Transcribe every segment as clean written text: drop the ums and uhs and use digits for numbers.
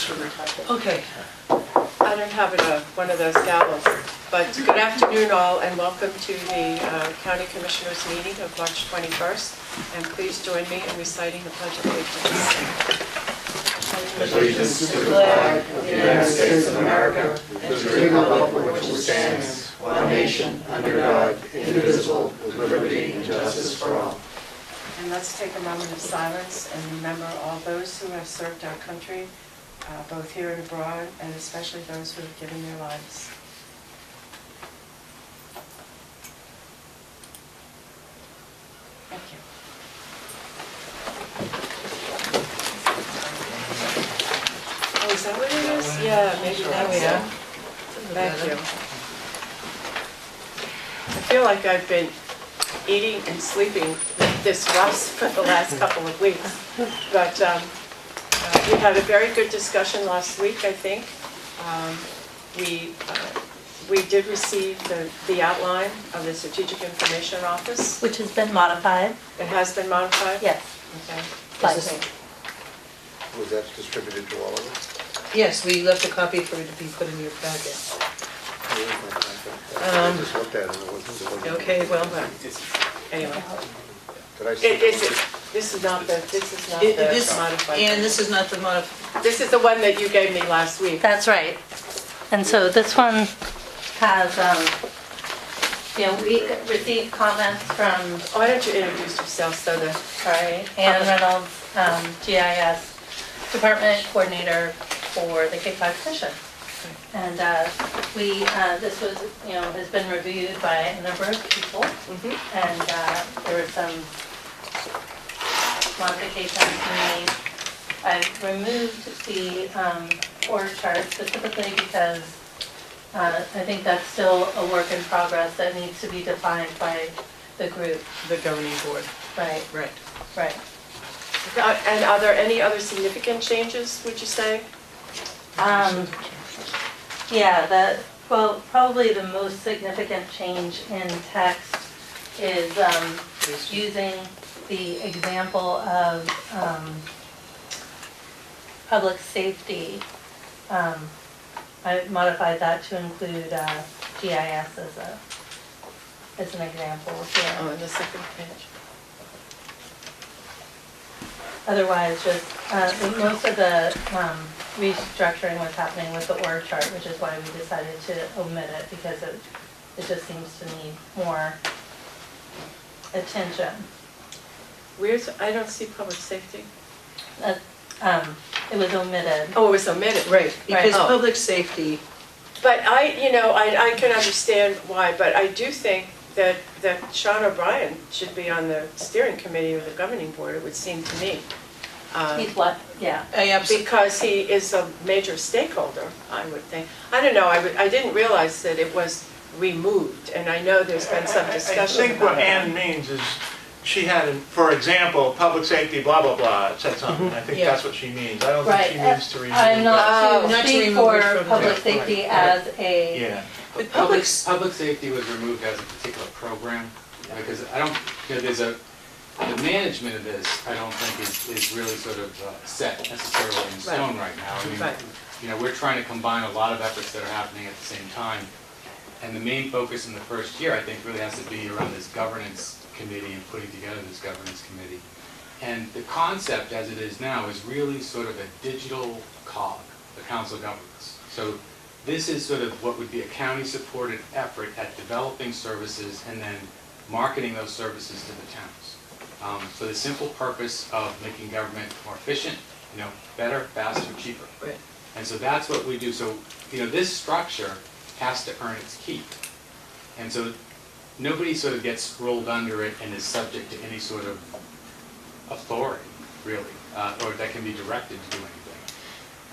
Okay. I don't have one of those gavels, but good afternoon all and welcome to the County Commissioners meeting of March 21st. And please join me in reciting the Pledge of Allegiance. Allegiance to the flag of the United States of America and to the republic for which it stands, one nation, under God, indivisible, with liberty and justice for all. And let's take a moment of silence and remember all those who have served our country, both here and abroad, and especially those who have given their lives. Thank you. Oh, is that what it is? Yeah, maybe that's it. Thank you. I feel like I've been eating and sleeping this rust for the last couple of weeks. But we had a very good discussion last week, I think. We did receive the outline of the Strategic Information Office. Which has been modified. It has been modified? Yes. Okay. Twice. Was that distributed to all of us? Yes, we left a copy for you to be put in your packet. I just looked at it, it wasn't. Okay, well, Anyway. Did I see? This is not the modified. and this is not the modified. This is the one that you gave me last week. That's right. And so this one has, we received comments from, Why don't you introduce yourself so that... Ann Reynolds, GIS Department Coordinator for the K-5 Commission. And this was, has been reviewed by a number of people. And there were some modifications made. I removed the org chart specifically because I think that's still a work in progress that needs to be defined by the group. The governing board. Right. Right. Right. And are there any other significant changes, would you say? Yeah, probably the most significant change in text is using the example of public safety. I modified that to include GIS as an example here. Oh, in the second page. Otherwise, just most of the restructuring was happening with the org chart, which is why we decided to omit it because it just seems to need more attention. I don't see public safety. It was omitted. Oh, it was omitted. Right, because Oh. public safety, But I can understand why, but I do think that Sean O'Brien should be on the steering committee of the governing board, it would seem to me. He's what? Yeah. Because he is a major stakeholder, I would think. I don't know, I didn't realize that it was removed, and I know there's been some discussion I think what about that. Ann means is, she had, for example, public safety, blah, blah, blah, it said something. I think Yeah. that's what she means. I don't think Right. she means to remove I'm it. not not to to speak remove for it from public the- safety right. as a. Yeah. but public, Public safety was removed as a particular program, because I don't, the management of this, I don't think is really sort of set necessarily in stone right now. I Right. mean, we're trying to combine a lot of efforts that are happening at the same time. And the main focus in the first year, I think, really has to be around this governance committee and putting together this governance committee. And the concept as it is now is really sort of a digital cog, the Council of Governments. So this is sort of what would be a county-supported effort at developing services and then marketing those services to the towns. For the simple purpose of making government more efficient, better, faster, cheaper. Right. And so that's what we do. So, this structure has to earn its keep. And so nobody sort of gets rolled under it and is subject to any sort of authority, really, or that can be directed to do anything.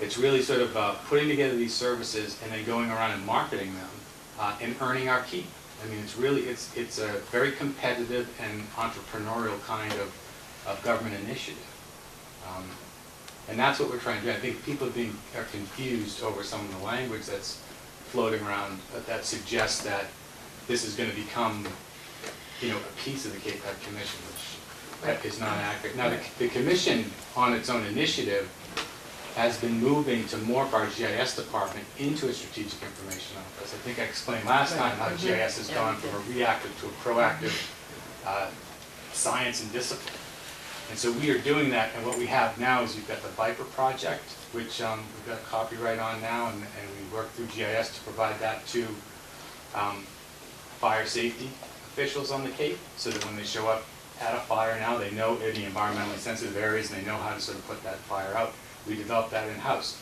It's really sort of putting together these services and then going around and marketing them and earning our keep. I mean, it's a very competitive and entrepreneurial kind of government initiative. And that's what we're trying to do. I think people are confused over some of the language that's floating around that suggests that this is going to become, a piece of the Cape Cod Commission, which is not accurate. Now, the commission, on its own initiative, has been moving to morph our GIS department into a strategic information office. I think I explained last time how GIS has gone from a reactive to a proactive science and discipline. And so we are doing that, and what we have now is we've got the Viper project, which we've got copyright on now, and we work through GIS to provide that to fire safety officials on the Cape, so that when they show up at a fire now, they know the environmentally sensitive areas, and they know how to sort of put that fire out. We developed that in-house.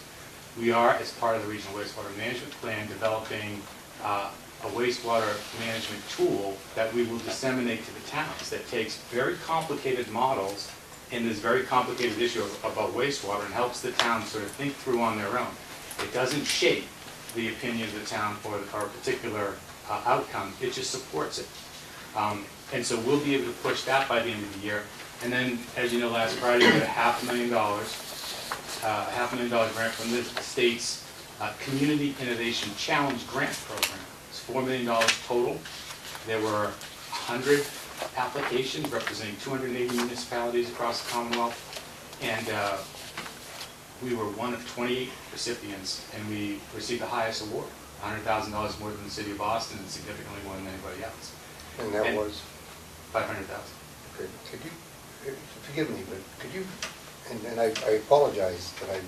We are, as part of the Regional Wastewater Management Plan, developing a wastewater management tool that we will disseminate to the towns that takes very complicated models and this very complicated issue about wastewater and helps the town sort of think through on their own. It doesn't shape the opinion of the town for a particular outcome, it just supports it. And so we'll be able to push that by the end of the year. And then, as you know, last Friday we got $500,000 grant from the state's Community Innovation Challenge Grant Program. It's $4 million total. There were 100 applications representing 280 municipalities across the Commonwealth, and we were one of 28 recipients, and we received the highest award, $100,000 more than the city of Boston, and significantly more than anybody else. And that was? $500,000. Okay. Could you, forgive me, but could you, and I apologize that I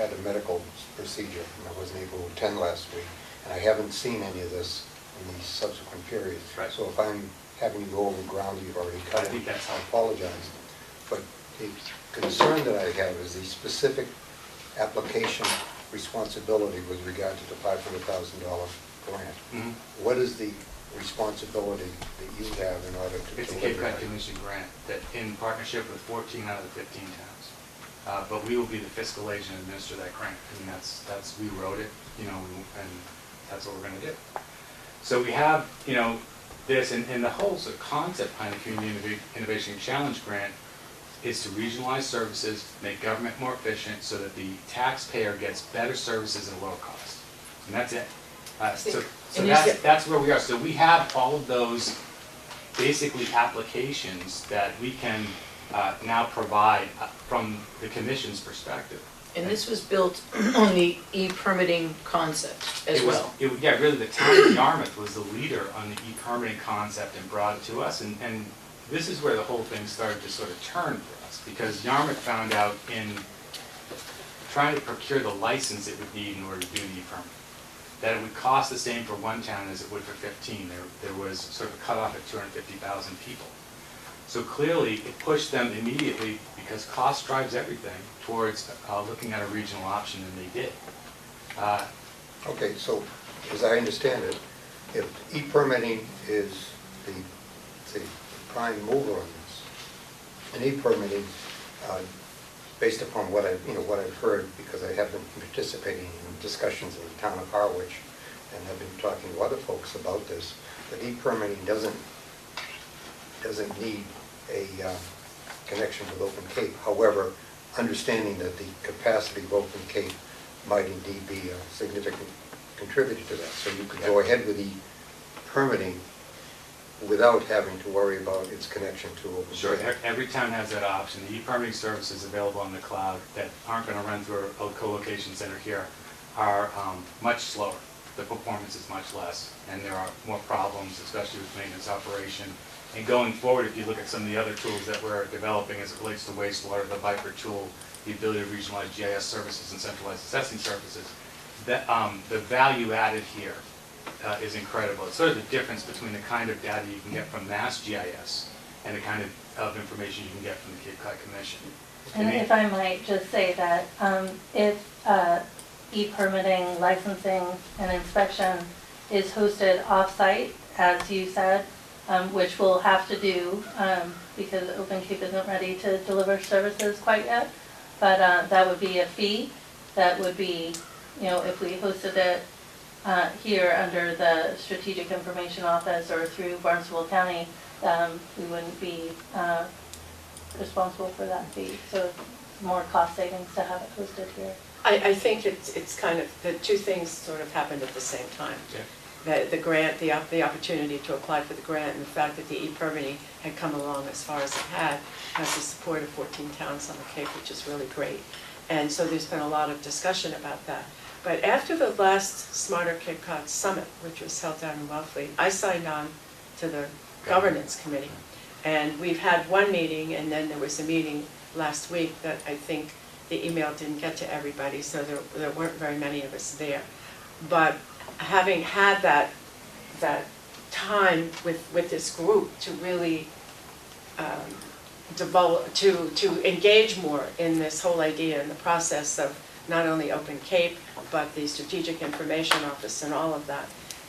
had a medical procedure and I wasn't able to attend last week, and I haven't seen any of this in these subsequent periods. Right. So if I'm having to go over ground you've already covered, I think that's how. I apologize. But the concern that I have is the specific application responsibility with regard to the $500,000 grant. Mhm. What is the responsibility that you have in order to It's a deliver Cape Cod that? Commission grant that in partnership with 14 out of the 15 towns. But we will be the fiscal agent and administer that grant. I mean, that's we wrote it, you know, and that's what we're going to do. So we have, you know, this, and the whole sort of concept behind the Community Innovation Challenge Grant is to regionalize services, make government more efficient so that the taxpayer gets better services at a lower cost. And that's it. So that's where we are. So we have all of those basically applications that we can now provide from the commission's perspective. And this was built on the e-permitting concept as well. Yeah, really the town of Yarmouth was the leader on the e-permitting concept and brought it to us. And this is where the whole thing started to sort of turn for us, because Yarmouth found out in trying to procure the license it would need in order to do the e-permit, that it would cost the same for one town as it would for 15. There was sort of a cutoff at 250,000 people. So clearly, it pushed them immediately, because cost drives everything, towards looking at a regional option, and they did. Okay, so as I understand it, if e-permitting is the prime mover on this, and e-permitting, based upon what I've heard, because I have been participating in discussions in the town of Harwich, and I've been talking to other folks about this, that e-permitting doesn't need a connection with Open Cape. However, understanding that the capacity of Open Cape might indeed be a significant contributor to that. So you could go ahead with e-permitting without having to worry about its connection to Open Cape. Sure, every town has that option. The e-permitting services available on the cloud that aren't going to run through a co-location center here are much slower. The performance is much less, and there are more problems, especially with maintenance operation. And going forward, if you look at some of the other tools that we're developing as it relates to wastewater, the Viper tool, the ability to regionalize GIS services and centralized assessing services, that, the value added here is incredible. It's sort of the difference between the kind of data you can get from Mass GIS and the kind of information you can get from the Cape Cod Commission. And if I might just say that if e-permitting, licensing, and inspection is hosted off-site, as you said, which we'll have to do because Open Cape isn't ready to deliver services quite yet, but that would be a fee. That would be, you know, if we hosted it here under the Strategic Information Office or through Barnstable County, we wouldn't be responsible for that fee. So more cost savings to have it hosted here. I think it's kind of, the two things sort of happened at the same time. Yeah. The grant, the opportunity to apply for the grant, and the fact that the e-permitting had come along as far as it has the support of 14 towns on the Cape, which is really great. And so there's been a lot of discussion about that. But after the last Smarter Cape Cod Summit, which was held down in Wellfleet, I signed on to the governance committee. And we've had one meeting, and then there was a meeting last week that I think the email didn't get to everybody, so there weren't very many of us there. But having had that time with this group to really develop, to engage more in this whole idea and the process of not only Open Cape, but the Strategic Information Office and all of that,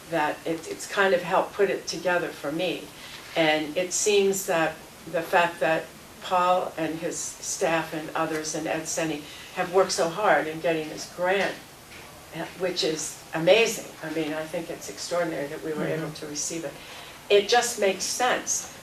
that it's kind of helped put it together for me. And it seems that the fact that Paul and his staff and others and Ed Senni have worked so hard in getting this grant, which is amazing. I mean, I think it's extraordinary that we were able to receive it. It just makes sense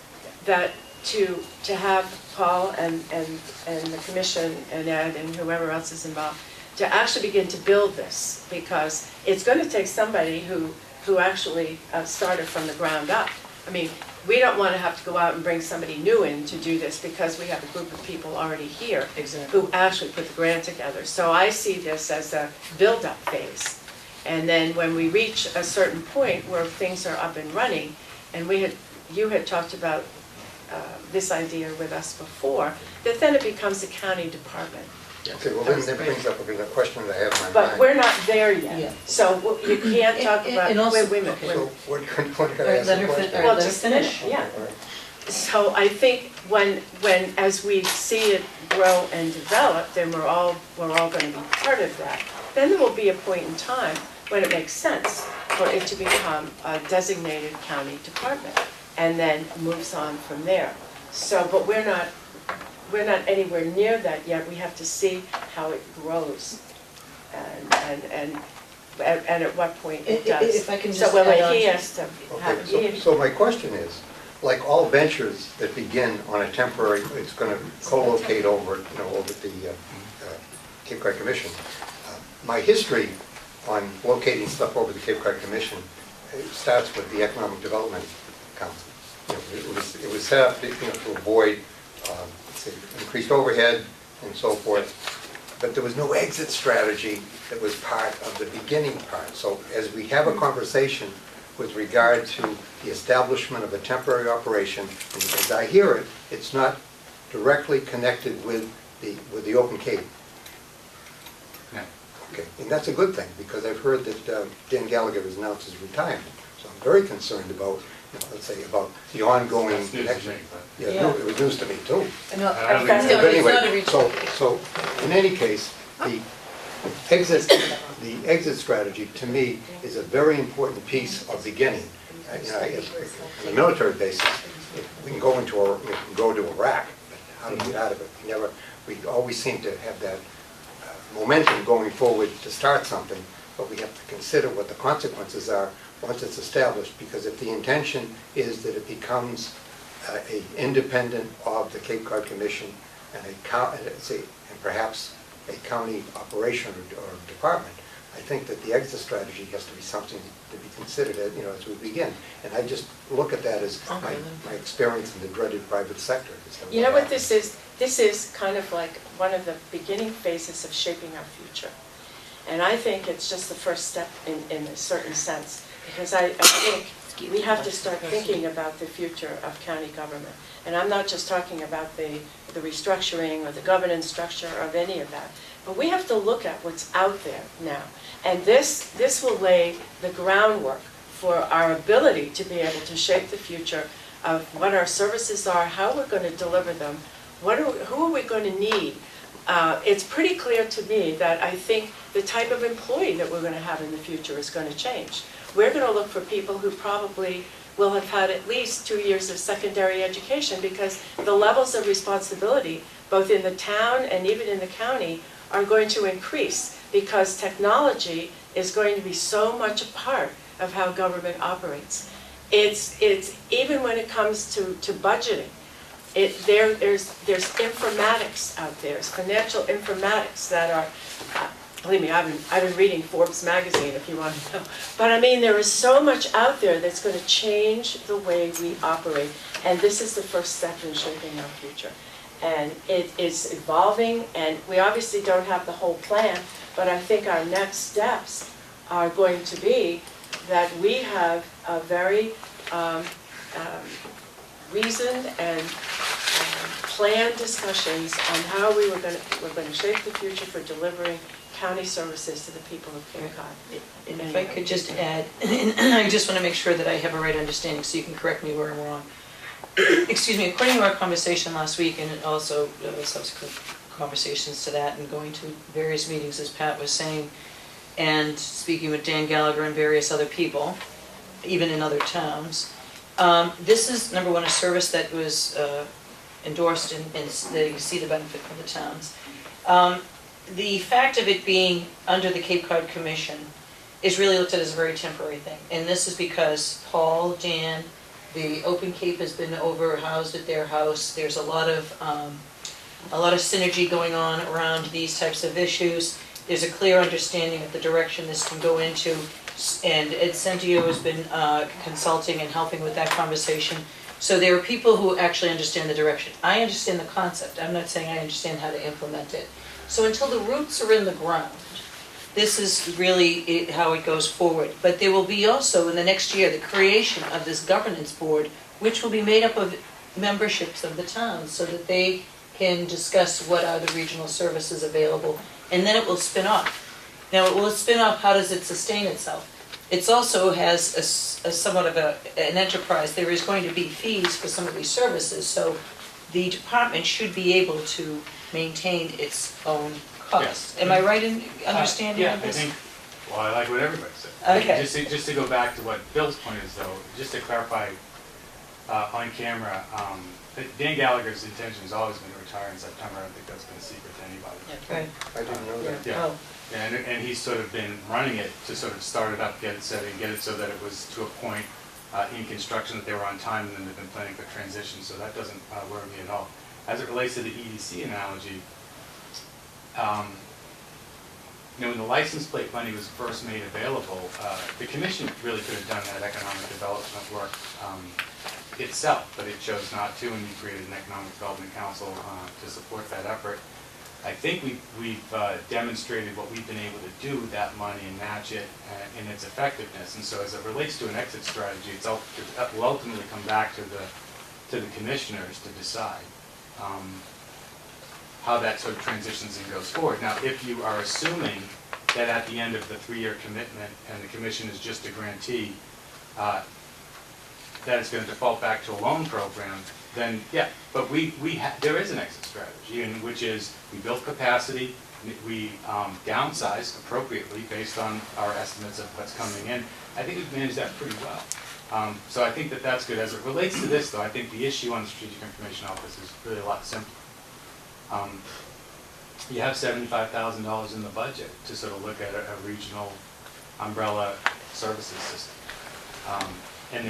that to have Paul and the commission and Ed and whoever else is involved to actually begin to build this, because it's going to take somebody who actually started from the ground up. I mean, we don't want to have to go out and bring somebody new in to do this, because we have a group of people already here who actually put the grant together. So I see this as a build-up phase. And then when we reach a certain point where things are up and running, and you had talked about this idea with us before, that then it becomes a county department. Okay, well, then that brings up a question that I have in my mind. But we're not there yet. Yeah. So you can't talk about, and also- wait a minute. So what can I ask Let the her question? fin- Well, let her just finish, yeah. All right. So I think when as we see it grow and develop, then we're all going to be part of that. Then there will be a point in time when it makes sense for it to become a designated county department, and then moves on from there. So, but we're not anywhere near that yet. We have to see how it grows, and at what point it does. If I can So just when add on he to- has to have, Okay, so my question is, like all ventures that begin on a temporary, it's going to co-locate over at the Cape Cod Commission. My history on locating stuff over the Cape Cod Commission starts with the Economic Development Council. It was set up to avoid increased overhead and so forth, but there was no exit strategy that was part of the beginning part. So as we have a conversation with regard to the establishment of a temporary operation, and as I hear it, it's not directly connected with the Open Cape. No. Okay, and that's a good thing, because I've heard that Dan Gallagher has announced his retirement. So I'm very concerned about, let's say, about the ongoing That's news to connection. me, but- Yeah, no, it was news to me too. No, I don't I think found so. out But it's not a anyway, retreat. so in any case, the exit strategy to me is a very important piece of beginning. On a military basis, we can go to Iraq, but how do we get out of it? We always seem to have that momentum going forward to start something, but we have to consider what the consequences are once it's established, because if the intention is that it becomes independent of the Cape Cod Commission and perhaps a county operation or department, I think that the exit strategy has to be something to be considered as we begin. And I just look at that as my experience in the dreaded private sector. you know what this is? This is kind of like one of the beginning phases of shaping our future. And I think it's just the first step in a certain sense, because I think we have to start thinking about the future of county government. And I'm not just talking about the restructuring or the governance structure of any of that, but we have to look at what's out there now. And this will lay the groundwork for our ability to be able to shape the future of what our services are, how we're going to deliver them, who are we going to need. It's pretty clear to me that I think the type of employee that we're going to have in the future is going to change. We're going to look for people who probably will have had at least 2 years of secondary education, because the levels of responsibility, both in the town and even in the county, are going to increase, because technology is going to be so much a part of how government operates. It's even when it comes to budgeting. There's informatics out there. There's financial informatics that are, believe me, I've been reading Forbes magazine if you want to know. But I mean, there is so much out there that's going to change the way we operate. And this is the first step in shaping our future. And it is evolving, and we obviously don't have the whole plan, but I think our next steps are going to be that we have a very reasoned and planned discussions on how we're going to shape the future for delivering county services to the people of Cape Cod. And if I could just add, and I just want to make sure that I have a right understanding, so you can correct me where I'm wrong. Excuse me, according to our conversation last week, and also subsequent conversations to that, and going to various meetings, as Pat was saying, and speaking with Dan Gallagher and various other people, even in other towns, this is, number one, a service that was endorsed, and they see the benefit for the towns. The fact of it being under the Cape Cod Commission is really looked at as a very temporary thing. And this is because Paul, Dan, the Open Cape has been housed at their house. There's a lot of synergy going on around these types of issues. There's a clear understanding of the direction this can go into. And Ed Centio has been consulting and helping with that conversation. So there are people who actually understand the direction. I understand the concept. I'm not saying I understand how to implement it. So until the roots are in the ground, this is really how it goes forward. But there will be also, in the next year, the creation of this governance board, which will be made up of memberships of the towns so that they can discuss what are the regional services available, and then it will spin off. Now, it will spin off, how does it sustain itself? It also has a somewhat of an enterprise. There is going to be fees for some of these services, so the department should be able to maintain its own costs. Am I right in understanding of this? I think, well, I like what everybody said. Okay. Just to go back to what Bill's point is, though, just to clarify on camera, Dan Gallagher's intention has always been to retire in September. I don't think that's been a secret to anybody. Right. I didn't know that. Yeah. Oh. And he's sort of been running it to sort of start it up, get it set, and get it so that it was to a point in construction that they were on time, and then they've been planning for transition, so that doesn't worry me at all. As it relates to the EDC analogy, when the license plate money was first made available, the commission really could have done that economic development work itself, but it chose not to, and we created an economic development council to support that effort. I think we've demonstrated what we've been able to do with that money and match it in its effectiveness. And so as it relates to an exit strategy, it will ultimately come back to the commissioners to decide how that sort of transitions and goes forward. Now, if you are assuming that at the end of the 3-year commitment and the commission is just a grantee, that it's going to default back to a loan program, then yeah, but there is an exit strategy, which is we built capacity, we downsized appropriately based on our estimates of what's coming in. I think we've managed that pretty well. So I think that that's good. As it relates to this, though, I think the issue on the Strategic Information Office is really a lot simpler. You have $75,000 in the budget to sort of look at a regional umbrella services system. And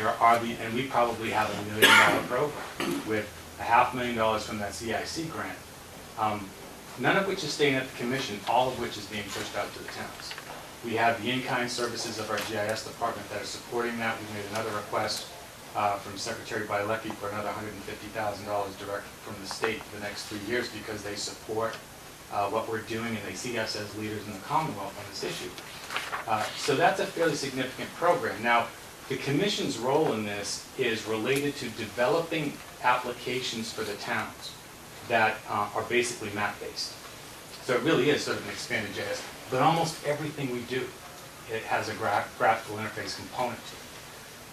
we probably have $1 million program with $500,000 from that CIC grant, none of which is staying at the commission, all of which is being pushed out to the towns. We have the in-kind services of our GIS department that are supporting that. We've made another request from Secretary Bielecki for another $150,000 direct from the state for the next 3 years because they support what we're doing and they see us as leaders in the Commonwealth on this issue. So that's a fairly significant program. Now, the commission's role in this is related to developing applications for the towns that are basically map-based. So it really is sort of an expanded GIS. But almost everything we do, it has a graphical interface component to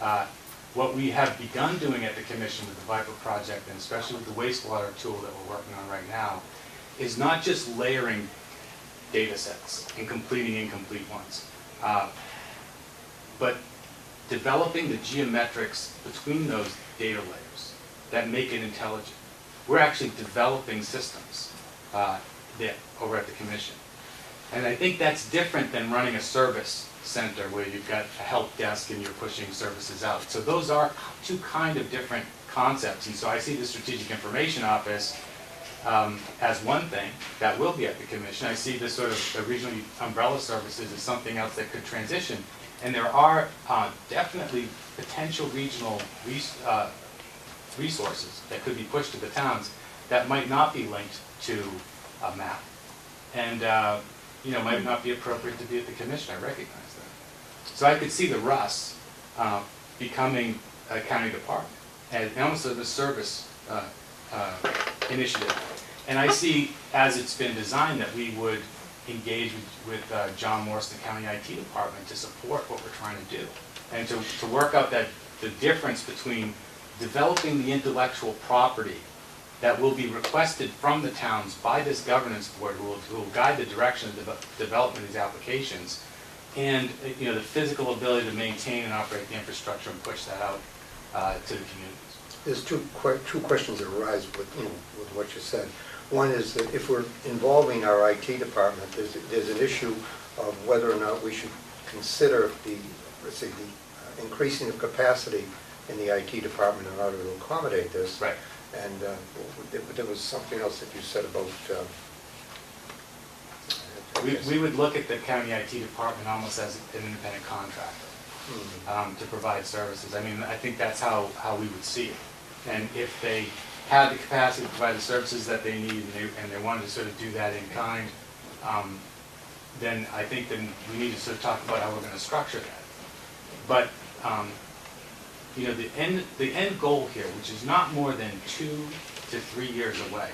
it. What we have begun doing at the commission with the Viper project, and especially with the wastewater tool that we're working on right now, is not just layering data sets and completing incomplete ones, but developing the geometrics between those data layers that make it intelligent. We're actually developing systems over at the commission. And I think that's different than running a service center where you've got a help desk and you're pushing services out. So those are two kind of different concepts. And so I see the Strategic Information Office as one thing that will be at the commission. I see this sort of the regional umbrella services as something else that could transition. And there are definitely potential regional resources that could be pushed to the towns. that might not be linked to a map. And, might not be appropriate to be at the commission, I recognize that. So I could see the Russ becoming a county department, and almost a service initiative. And I see, as it's been designed, that we would engage with John Morris, the county IT department, to support what we're trying to do, and to work out the difference between developing the intellectual property that will be requested from the towns by this governance board, who will guide the direction of the development of these applications, and the physical ability to maintain and operate the infrastructure and push that out to the communities. There's two questions that arise with what you said. One is that if we're involving our IT department, there's an issue of whether or not we should consider the increasing of capacity in the IT department in order to accommodate this. Right. And there was something else that you said about... We would look at the county IT department almost as an independent contractor to provide services. I mean, I think that's how we would see it. And if they had the capacity to provide the services that they need, and they wanted to sort of do that in kind, then I think we need to sort of talk about how we're going to structure that. But the end goal here, which is not more than 2 to 3 years away,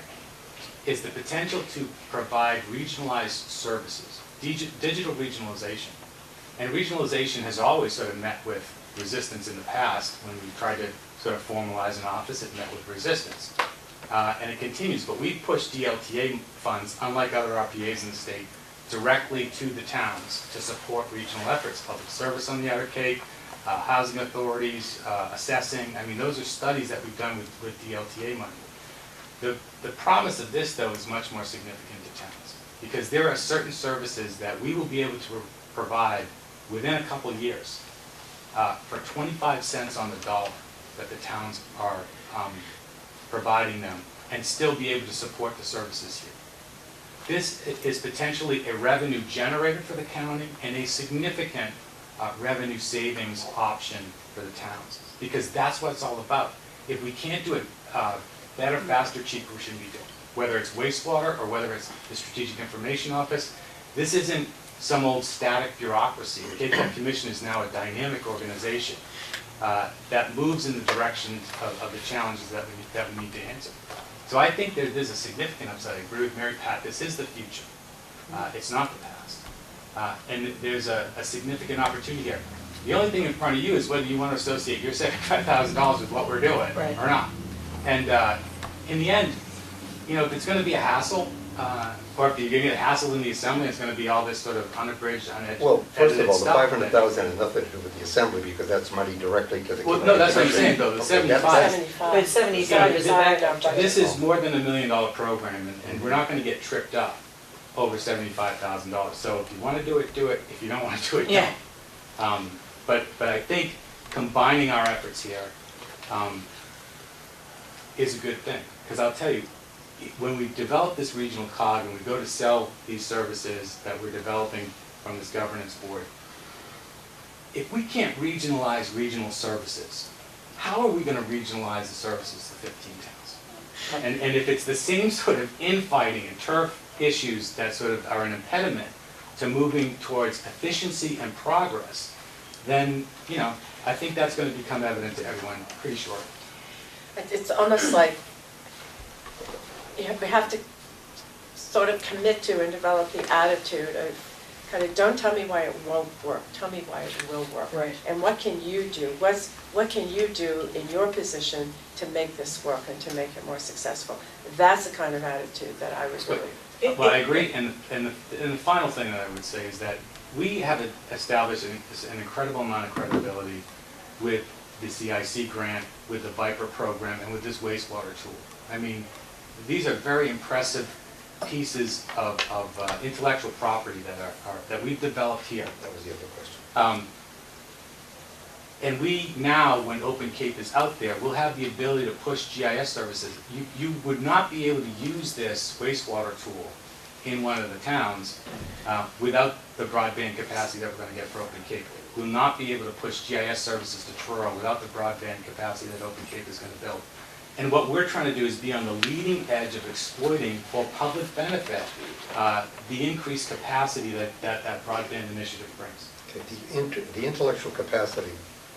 is the potential to provide regionalized services, digital regionalization. And regionalization has always sort of met with resistance in the past. When we tried to sort of formalize an office, it met with resistance. And it continues, but we push DLTA funds, unlike other RPAs in the state, directly to the towns to support regional efforts, public service on the Outer Cape, housing authorities, assessing. I mean, those are studies that we've done with DLTA money. The promise of this, though, is much more significant to towns, because there are certain services that we will be able to provide within a couple of years for 25 cents on the dollar that the towns are providing them, and still be able to support the services here. This is potentially a revenue generator for the county and a significant revenue savings option for the towns, because that's what it's all about. If we can't do it better, faster, cheaper, we shouldn't be doing it. Whether it's wastewater or whether it's the Strategic Information Office, this isn't some old static bureaucracy. The Cape Cod Commission is now a dynamic organization that moves in the direction of the challenges that we need to answer. So I think there's a significant upside. I agree with Mary Pat. This is the future. It's not the past. And there's a significant opportunity here. The only thing in front of you is whether you want to associate your $75,000 with what we're doing or not. And in the end, if it's going to be a hassle, or if you're going to get hassled in the assembly, it's going to be all this sort of unabridged, unedited Well, first of all, the stuff. $500,000 has nothing to do with the assembly, because that's money directly to the... Well, no, that's what I'm saying, though. The 75. But 75 is a backup. This is more than $1 million program, and we're not going to get tripped up over $75,000. So if you want to do it, do it. If you don't want to do it, Yeah. don't. But I think combining our efforts here is a good thing, because I'll tell you, when we develop this regional cog and we go to sell these services that we're developing from this governance board, if we can't regionalize regional services, how are we going to regionalize the services to 15 towns? And if it's the same sort of infighting and turf issues that sort of are an impediment to moving towards efficiency and progress, then, I think that's going to become evident to everyone pretty shortly. It's almost like we have to sort of commit to and develop the attitude of kind of, don't tell me why it won't work, tell me why it will work. Right. And what can you do? What can you do in your position to make this work and to make it more successful? That's the kind of attitude that I was really... Well, I agree, and the final thing that I would say is that we have established an incredible amount of credibility with the CIC grant, with the Viper program, and with this wastewater tool. I mean, these are very impressive pieces of intellectual property that we've developed here. That was the other question. And we now, when Open Cape is out there, will have the ability to push GIS services. You would not be able to use this wastewater tool in one of the towns without the broadband capacity that we're going to get for Open Cape. We'll not be able to push GIS services to Truro without the broadband capacity that Open Cape is going to build. And what we're trying to do is be on the leading edge of exploiting for public benefit the increased capacity that broadband initiative brings. Okay, the intellectual capacity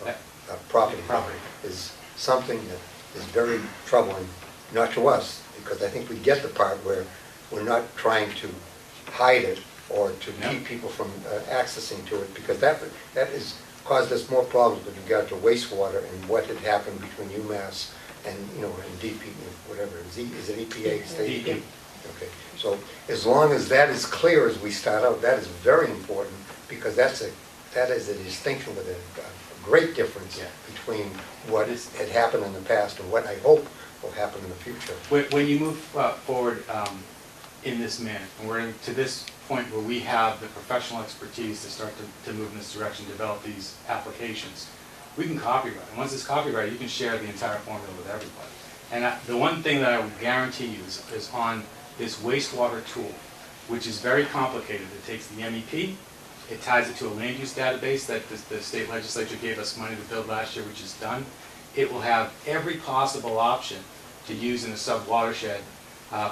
of property is something that is very troubling, not to us, because I think we get the part where we're not trying to hide it or to keep people from accessing to it, because that has caused us more problems with regard to wastewater and what had happened between UMass and, you know, and DP, whatever, is it EPA? State? DEP. Okay, so as long as that is clear as we start out, that is very important, because that is a distinction with a great difference between what had happened in the past and what I hope will happen in the future. When you move forward in this manner, and we're to this point where we have the professional expertise to start to move in this direction, develop these applications, we can copyright. And once it's copyrighted, you can share the entire formula with everybody. And the one thing that I would guarantee you is on this wastewater tool, which is very complicated. It takes the MEP, it ties it to a land use database that the state legislature gave us money to build last year, which is done. It will have every possible option to use in a sub-watershed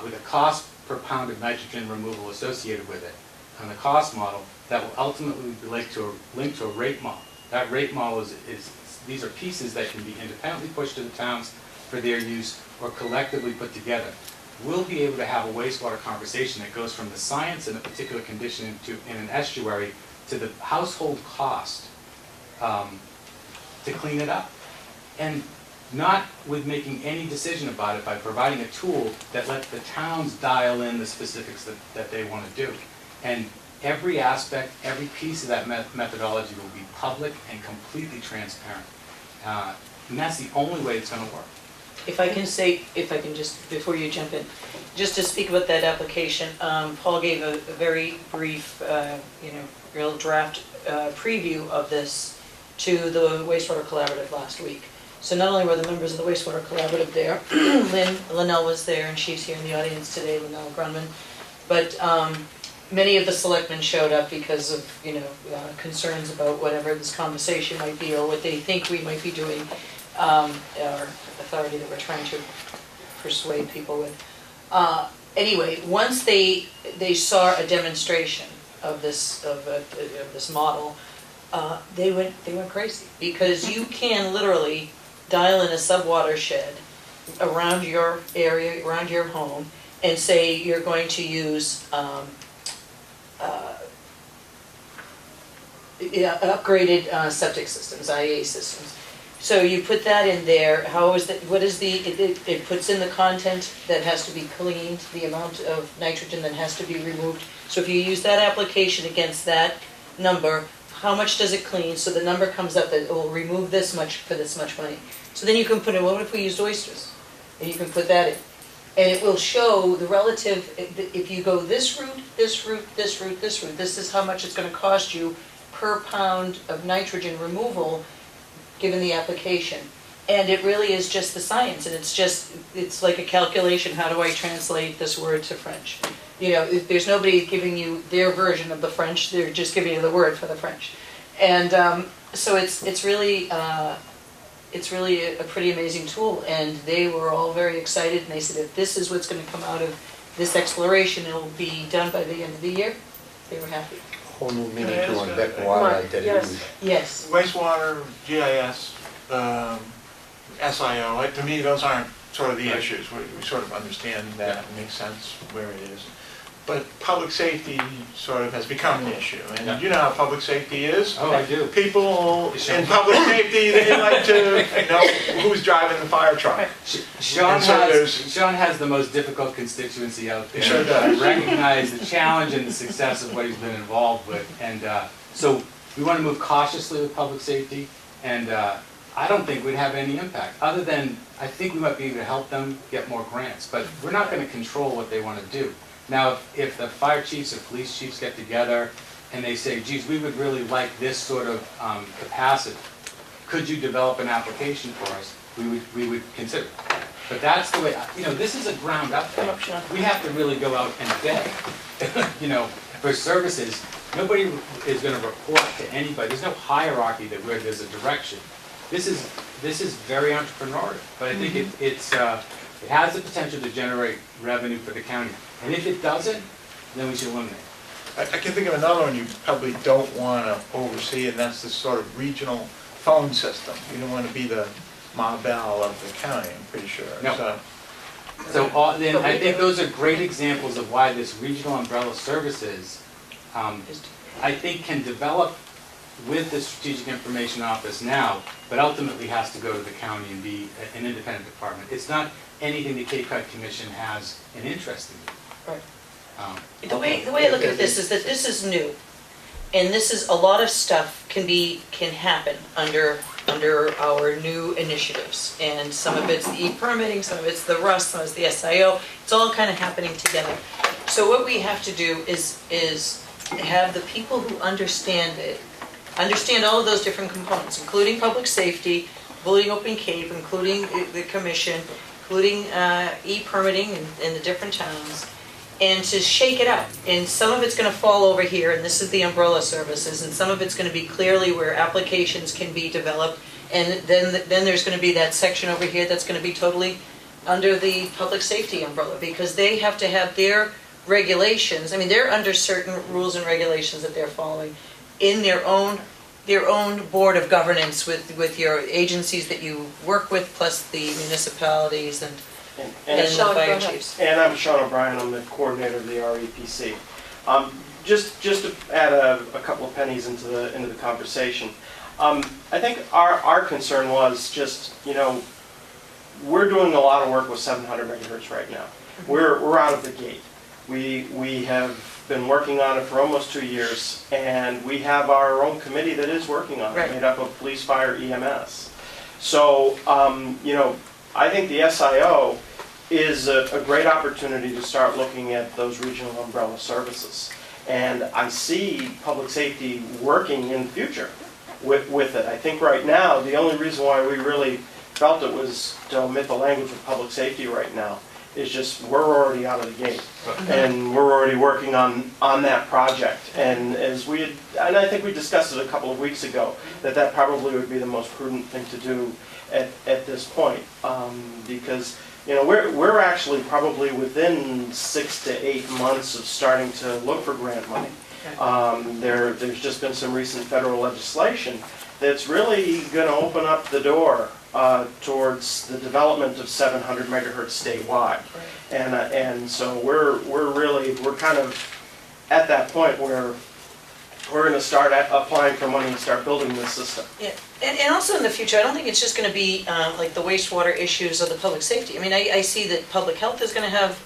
with a cost per pound of nitrogen removal associated with it. On the cost model, that will ultimately be linked to a rate model. That rate model these are pieces that can be independently pushed to the towns for their use or collectively put together. We'll be able to have a wastewater conversation that goes from the science in a particular condition in an estuary to the household cost to clean it up. And not with making any decision about it, by providing a tool that lets the towns dial in the specifics that they want to do. And every aspect, every piece of that methodology will be public and completely transparent. And that's the only way it's going to work. If I can just, before you jump in, just to speak about that application, Paul gave a very brief, real draft preview of this to the Wastewater Collaborative last week. So not only were the members of the Wastewater Collaborative there, Linnell was there, and she's here in the audience today, Linnell Grunman, but many of the selectmen showed up because of, concerns about whatever this conversation might be or what they think we might be doing, or authority that we're trying to persuade people with. Anyway, once they saw a demonstration of this model, they went crazy, because you can literally dial in a sub-watershed around your area, around your home, and say you're going to use upgraded septic systems, IA systems. So you put that in there. How is that? What is it puts in the content that has to be cleaned, the amount of nitrogen that has to be removed. So if you use that application against that number, how much does it clean? So the number comes up that it will remove this much for this much money. So then you can put in, what if we used oysters? And you can put that in. And it will show the relative, if you go this route, this route, this route, this route, this is how much it's going to cost you per pound of nitrogen removal given the application. And it really is just the science, and it's like a calculation. How do I translate this word to French? There's nobody giving you their version of the French, they're just giving you the word for the French. And so it's really a pretty amazing tool, and they were all very excited, and they said if this is what's going to come out of this exploration, it'll be done by the end of the year. They were happy. Whole new meaning to undeck water identity. Yes. Wastewater, GIS, SIO, to me, those aren't sort of the issues. We sort of understand that, it makes sense where it is. But public safety sort of has become an issue, and you know how public safety is. Oh, I do. People in public safety, they like to know who's driving the fire truck. Sean has the most difficult constituency out there. Sure does. Recognize the challenge and the success of what he's been involved with, and so we want to move cautiously with public safety, and I don't think we'd have any impact, other than I think we might be able to help them get more grants, but we're not going to control what they want to do. Now, if the fire chiefs or police chiefs get together and they say, geez, we would really like this sort of capacity, could you develop an application for us? We would consider it. But that's the way, this is a ground up thing. We have to really go out and beg, for services. Nobody is going to report to anybody. There's no hierarchy where there's a direction. This is this is very entrepreneurial, but I think it has the potential to generate revenue for the county. And if it doesn't, then we should eliminate it. I can think of another one you probably don't want to oversee, and that's this sort of regional phone system. You don't want to be the Ma Bell of the county, I'm pretty sure. No. So then I think those are great examples of why this regional umbrella services, I think, can develop with the Strategic Information Office now, but ultimately has to go to the county and be an independent department. It's not anything the Cape Cod Commission has an interest in. Right. The way I look at this is that this is new, and this is a lot of stuff can happen under our new initiatives, and some of it's the e-permitting, some of it's the RUS, some of it's the SIO. It's all kind of happening together. So what we have to do is have the people who understand it, understand all of those different components, including public safety, including Open Cape, including the commission, including e-permitting in the different towns, and to shake it up. And some of it's going to fall over here, and this is the umbrella services, and some of it's going to be clearly where applications can be developed, and then there's going to be that section over here that's going to be totally under the public safety umbrella, because they have to have their regulations. I mean, they're under certain rules and regulations that they're following in their own board of governance with your agencies that you work with, plus the municipalities and the fire chiefs. And I'm Sean O'Brien, I'm the coordinator of the REPC. Just to add a couple of pennies into the conversation, I think our concern was just, we're doing a lot of work with 700 megahertz right now. We're out of the gate. We have been working on it for almost 2 years, and we have our own committee that is working on it, Right. made up of police, fire, EMS. So, I think the SIO is a great opportunity to start looking at those regional umbrella services. And I see public safety working in the future with it. I think right now, the only reason why we really felt it was to omit the language of public safety right now is just we're already out of the gate. And we're already working on that project. And and I think we discussed it a couple of weeks ago, that probably would be the most prudent thing to do at this point. Because we're actually probably within 6 to 8 months of starting to look for grant money. There's just been some recent federal legislation that's really going to open up the door towards the development of 700 megahertz statewide. And so we're kind of at that point where we're going to start applying for money and start building this system. Yeah, and also in the future, I don't think it's just going to be like the wastewater issues or the public safety. I mean, I see that public health is going to have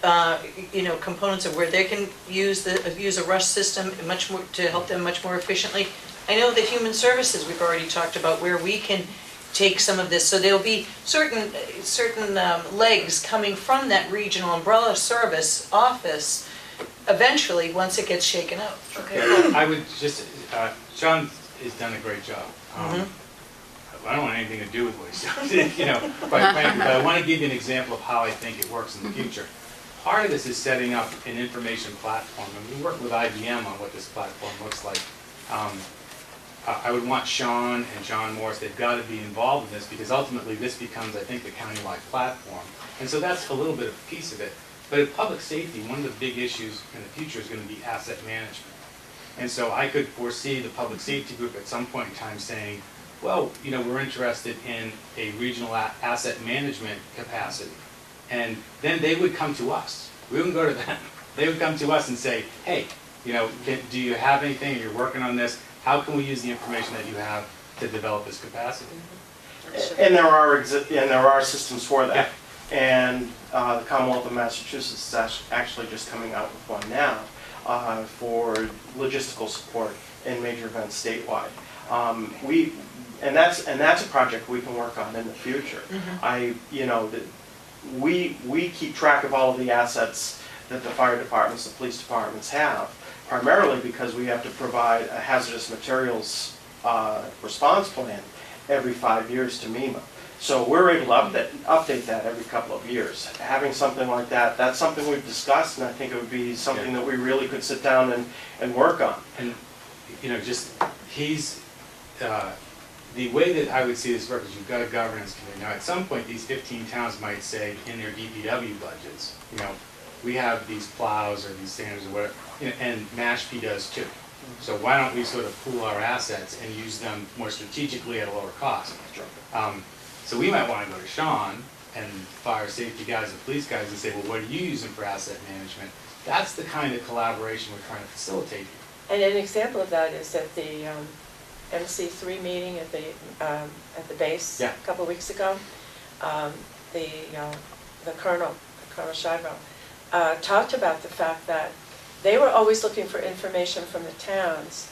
components of where they can use a rush system much more to help them much more efficiently. I know that human services we've already talked about where we can take some of this, so there'll be certain legs coming from that regional umbrella service office eventually once it gets shaken out. Okay. I would just, Sean has done a great job. I don't want anything to do with what he's done, quite frankly, but I want to give you an example of how I think it works in the future. Part of this is setting up an information platform, and we work with IBM on what this platform looks like. I would want Sean and John Morris, they've got to be involved in this, because ultimately this becomes, I think, the countywide platform. And so that's a little bit of a piece of it. But in public safety, one of the big issues in the future is going to be asset management. And so I could foresee the public safety group at some point in time saying, well, we're interested in a regional asset management capacity. And then they would come to us. We wouldn't go to them. They would come to us and say, hey, do you have anything? You're working on this. How can we use the information that you have to develop this capacity? And there are systems for that. Yeah. And the Commonwealth of Massachusetts is actually just coming out with one now for logistical support in major events statewide. And that's a project we can work on in the future. We keep track of all of the assets that the fire departments, the police departments have, primarily because we have to provide a hazardous materials response plan every 5 years to MEMA. So we're able to update that every couple of years. Having something like that, that's something we've discussed, and I think it would be something that we really could sit down and work on. And, he's, the way that I would see this work is you've got a governance committee. Now, at some point, these 15 towns might say in their DPW budgets, you know, we have these plows or these standards or whatever, and Mashpee does too. So why don't we sort of pool our assets and use them more strategically at a lower cost? So we might want to go to Sean and fire safety guys and police guys and say, well, what are you using for asset management? That's the kind of collaboration we're trying to facilitate here. And an example of that is at the MC3 meeting at the base Yeah. a couple of weeks ago. The Colonel Shivo, talked about the fact that they were always looking for information from the towns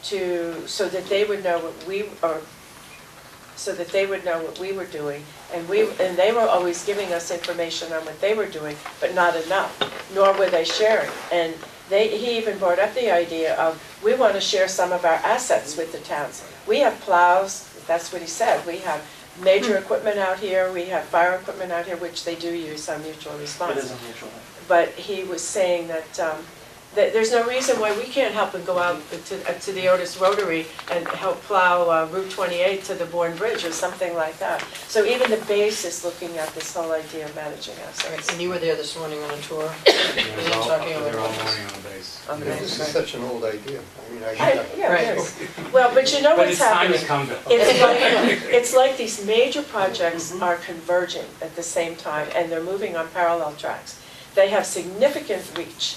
so that they would know what we were doing, and they were always giving us information on what they were doing, but not enough, nor were they sharing. And he even brought up the idea of, we want to share some of our assets with the towns. We have plows, that's what he said, we have major equipment out here, we have fire equipment out here, which they do use on mutual response. It is unusual. But he was saying that there's no reason why we can't help and go out to the Otis Rotary and help plow Route 28 to the Bourne Bridge or something like that. So even the base is looking at this whole idea of managing assets. And you were there this morning on a tour. They're all talking about morning this. on the base. Okay. This is such an old idea. I mean, Yeah, Right. it is. Well, but you know But what's it's time happening? has come to. It's like these major projects are converging at the same time, and they're moving on parallel tracks. They have significant reach.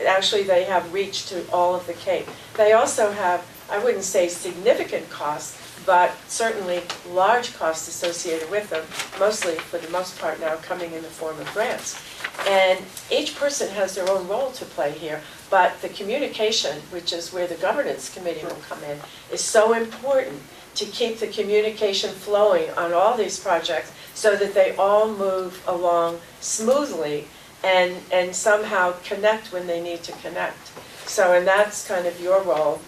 Actually, they have reach to all of the Cape. They also have, I wouldn't say significant costs, but certainly large costs associated with them, mostly, for the most part now, coming in the form of grants. And each person has their own role to play here, but the communication, which is where the governance committee will come in, is so important to keep the communication flowing on all these projects so that they all move along smoothly and somehow connect when they need to connect. So, and that's kind of your role,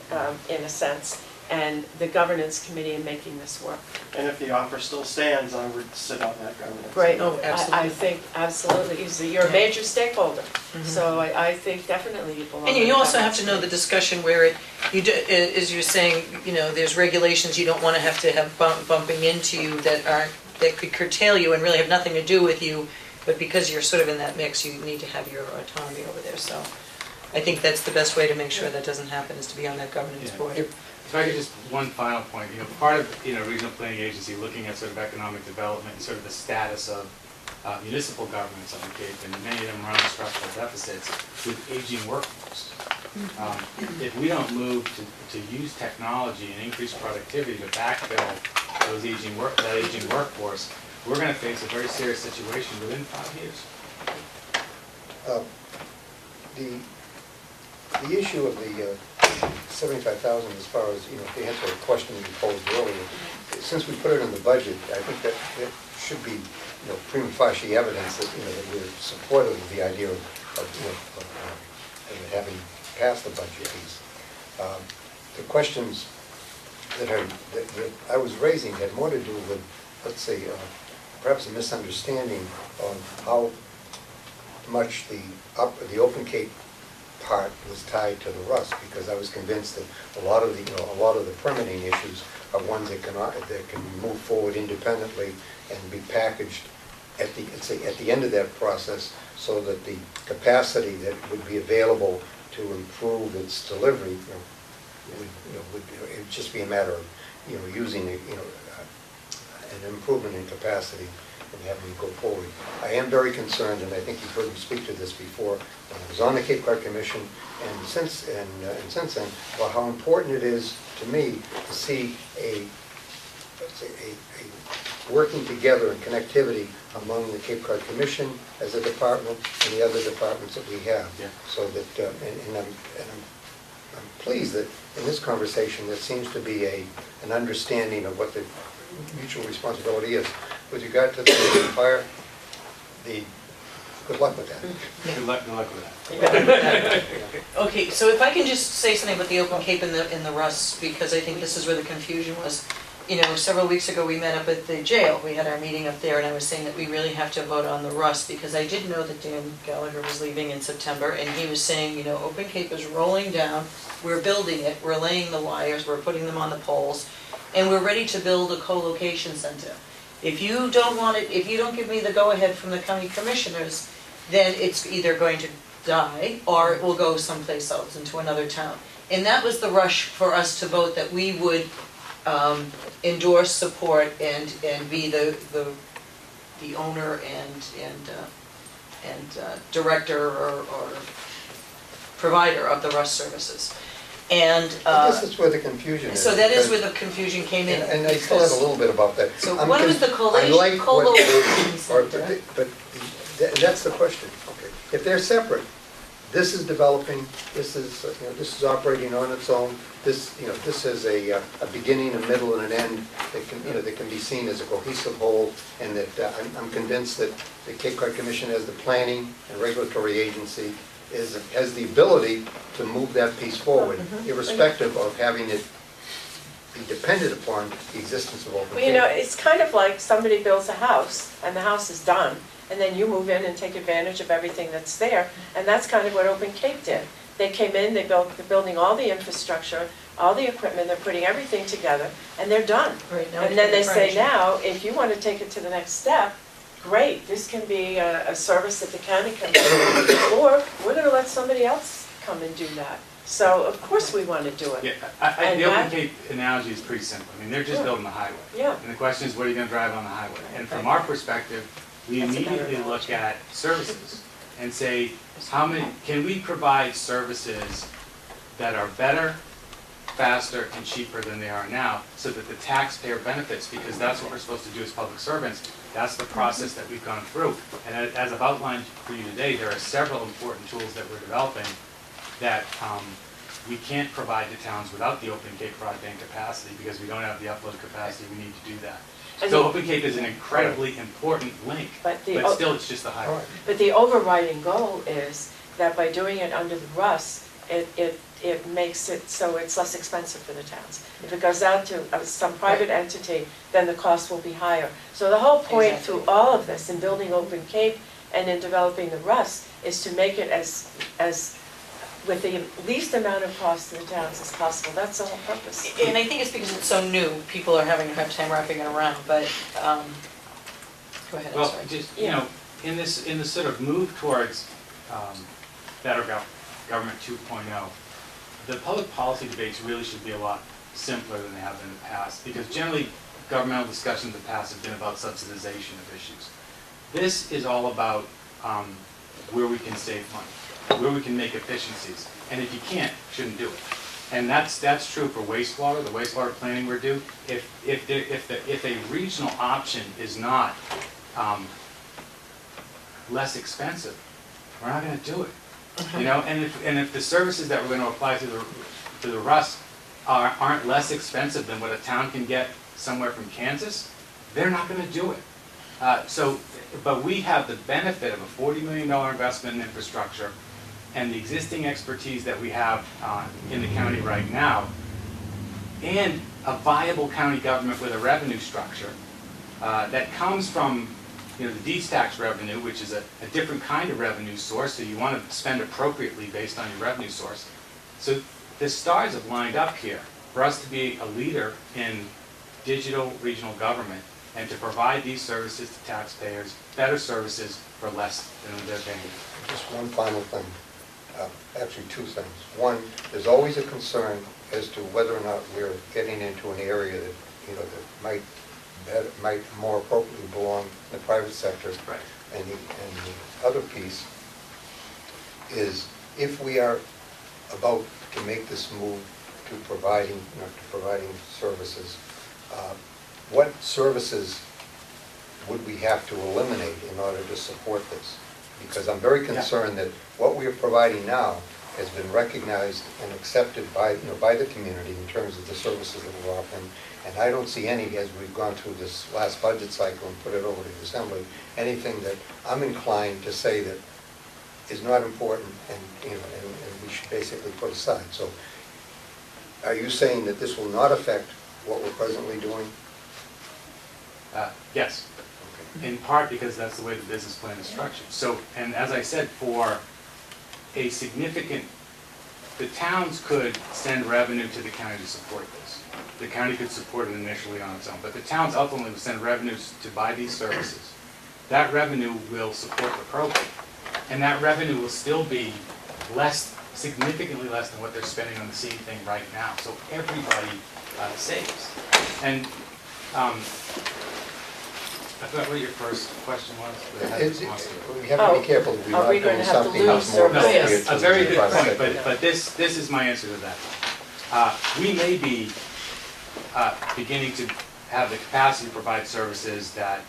in a sense, and the governance committee in making this work. And if the offer still stands, I would sit on that governance. Great. Oh, absolutely. I think, absolutely, you're a major stakeholder, so I think definitely you belong. And you also have to know the discussion where as you're saying, there's regulations you don't want to have bumping into you that could curtail you and really have nothing to do with you, but because you're sort of in that mix, you need to have your autonomy over there. So I think that's the best way to make sure that doesn't happen, is to be on that governance board. If I could just, one final point, part of, regional planning agency looking at sort of economic development and sort of the status of municipal governments on the Cape, and many of them run structural deficits with aging workforce. If we don't move to use technology and increase productivity to backfill that aging workforce, we're going to face a very serious situation within 5 years. The issue of the 75,000, as far as, to answer a question you posed earlier, since we put it in the budget, I think that should be, prima facie evidence that, that we're supportive of the idea of having passed the budget piece. The questions that I was raising had more to do with, let's say, perhaps a misunderstanding of how much the Open Cape part was tied to the rust, because I was convinced that a lot of the permitting issues are ones that can move forward independently and be packaged at the end of that process, so that the capacity that would be available to improve its delivery would just be a matter of using an improvement in capacity and having to go forward. I am very concerned, and I think you've heard me speak to this before, when I was on the Cape Cod Commission, and since then, about how important it is to me to see a working together and connectivity among the Cape Cod Commission as a department and the other departments that we have. Yeah. So that, I'm pleased that in this conversation there seems to be an understanding of what the mutual responsibility is. With regard to the fire, good luck with that. Good luck with that. Okay, so if I can just say something about the Open Cape and the rust, because I think this is where the confusion was. Several weeks ago we met up at the jail. We had our meeting up there, and I was saying that we really have to vote on the rust, because I did know that Dan Gallagher was leaving in September, and he was saying, Open Cape is rolling down, we're building it, we're laying the wires, we're putting them on the poles, and we're ready to build a co-location center. If you don't want it, if you don't give me the go-ahead from the county commissioners, then it's either going to die, or it will go someplace else, into another town. And that was the rush for us to vote that we would endorse, support, and be the owner and director or provider of the Russ services. And I guess that's where the confusion is. so that is because- where the confusion came in. And I still have a little bit about that. So I'm what was the I like what- co-location or- center? But that's the question, okay. If they're separate, this is developing, this is, this is operating on its own, this has a beginning, a middle, and an end that can be seen as a cohesive whole, and that I'm convinced that the Cape Cod Commission as the planning and regulatory agency has the ability to move that piece forward, irrespective of having it be dependent upon the existence of open Well, you know, Cape. it's kind of like somebody builds a house, and the house is done, and then you move in and take advantage of everything that's there, and that's kind of what Open Cape did. They came in, they're building all the infrastructure, all the equipment, they're putting everything together, and they're done. Right, now And then they it's say, furniture. now, if you want to take it to the next step, great, this can be a service that the county can do, or we're gonna let somebody else come and do that. So, of course we want to do it. Yeah, And the Open that- Cape analogy is pretty simple. I mean, they're just Yeah. building a highway. Yeah. And the question is, what are you gonna drive on the highway? And from our perspective, we That's a better immediately look at services and say, can we provide services that are better, faster, and cheaper than they are now, so that the taxpayer benefits, because that's what we're supposed to do as public servants. That's the process that we've gone through. And as I've outlined for you today, there are several important tools that we're developing that we can't provide to towns without the Open Cape broadband capacity, because we don't have the upload capacity we need to do that. And So the- Open Cape is an incredibly important link, But but still, it's just a All highway. right. But the overriding goal is that by doing it under the RUS, it makes it so it's less expensive for the towns. If it goes out to some private entity, then the cost will be higher. So the whole point Exactly. through all of this, in building Open Cape and in developing the RUS, is to make it as with the least amount of cost to the towns as possible. That's the whole purpose. And I think it's because it's so new, people are having a hard time wrapping it around, but, go ahead, I'm Well, sorry. just, Yeah. in this sort of move towards better government 2.0, the public policy debates really should be a lot simpler than they have been in the past, because generally governmental discussions in the past have been about subsidization of issues. This is all about where we can save money, where we can make efficiencies, and if you can't, shouldn't do it. And that's true for wastewater, the wastewater planning we're due. If a regional option is not less expensive, we're not going to do it. You know, and if the services that we're going to apply to the RUS aren't less expensive than what a town can get somewhere from Kansas, they're not going to do it. But we have the benefit of a $40 million investment in infrastructure and the existing expertise that we have in the county right now, and a viable county government with a revenue structure that comes from, the deeds tax revenue, which is a different kind of revenue source, so you want to spend appropriately based on your revenue source. So the stars have lined up here for us to be a leader in digital regional government and to provide these services to taxpayers, better services for less than they're paying. Just one final thing, actually two things. One, there's always a concern as to whether or not we're getting into an area that, that might more appropriately belong in the private sector. Right. And the other piece is, if we are about to make this move to providing services, what services would we have to eliminate in order to support this? Because I'm very concerned that what we are providing now has been recognized and accepted by the community in terms of the services that we're offering. And I don't see any, as we've gone through this last budget cycle and put it over to the Assembly, anything that I'm inclined to say that is not important and we should basically put aside. So are you saying that this will not affect what we're presently doing? Yes, in part because that's the way the business plan is structured. So, and as I said, for a significant, the towns could send revenue to the county to support this. the county could support it initially on its own, but the towns ultimately will send revenues to buy these services. That revenue will support the program, and that revenue will still be less, significantly less than what they're spending on the same thing right now. So everybody saves. And I forgot what your first question was. But I had a response to it. We have to be careful that we're Are not we going doing to have to something lose that's more services? appropriate Yes, to a very the good private point, sector. but this is my answer to that. We may be beginning to have the capacity to provide services that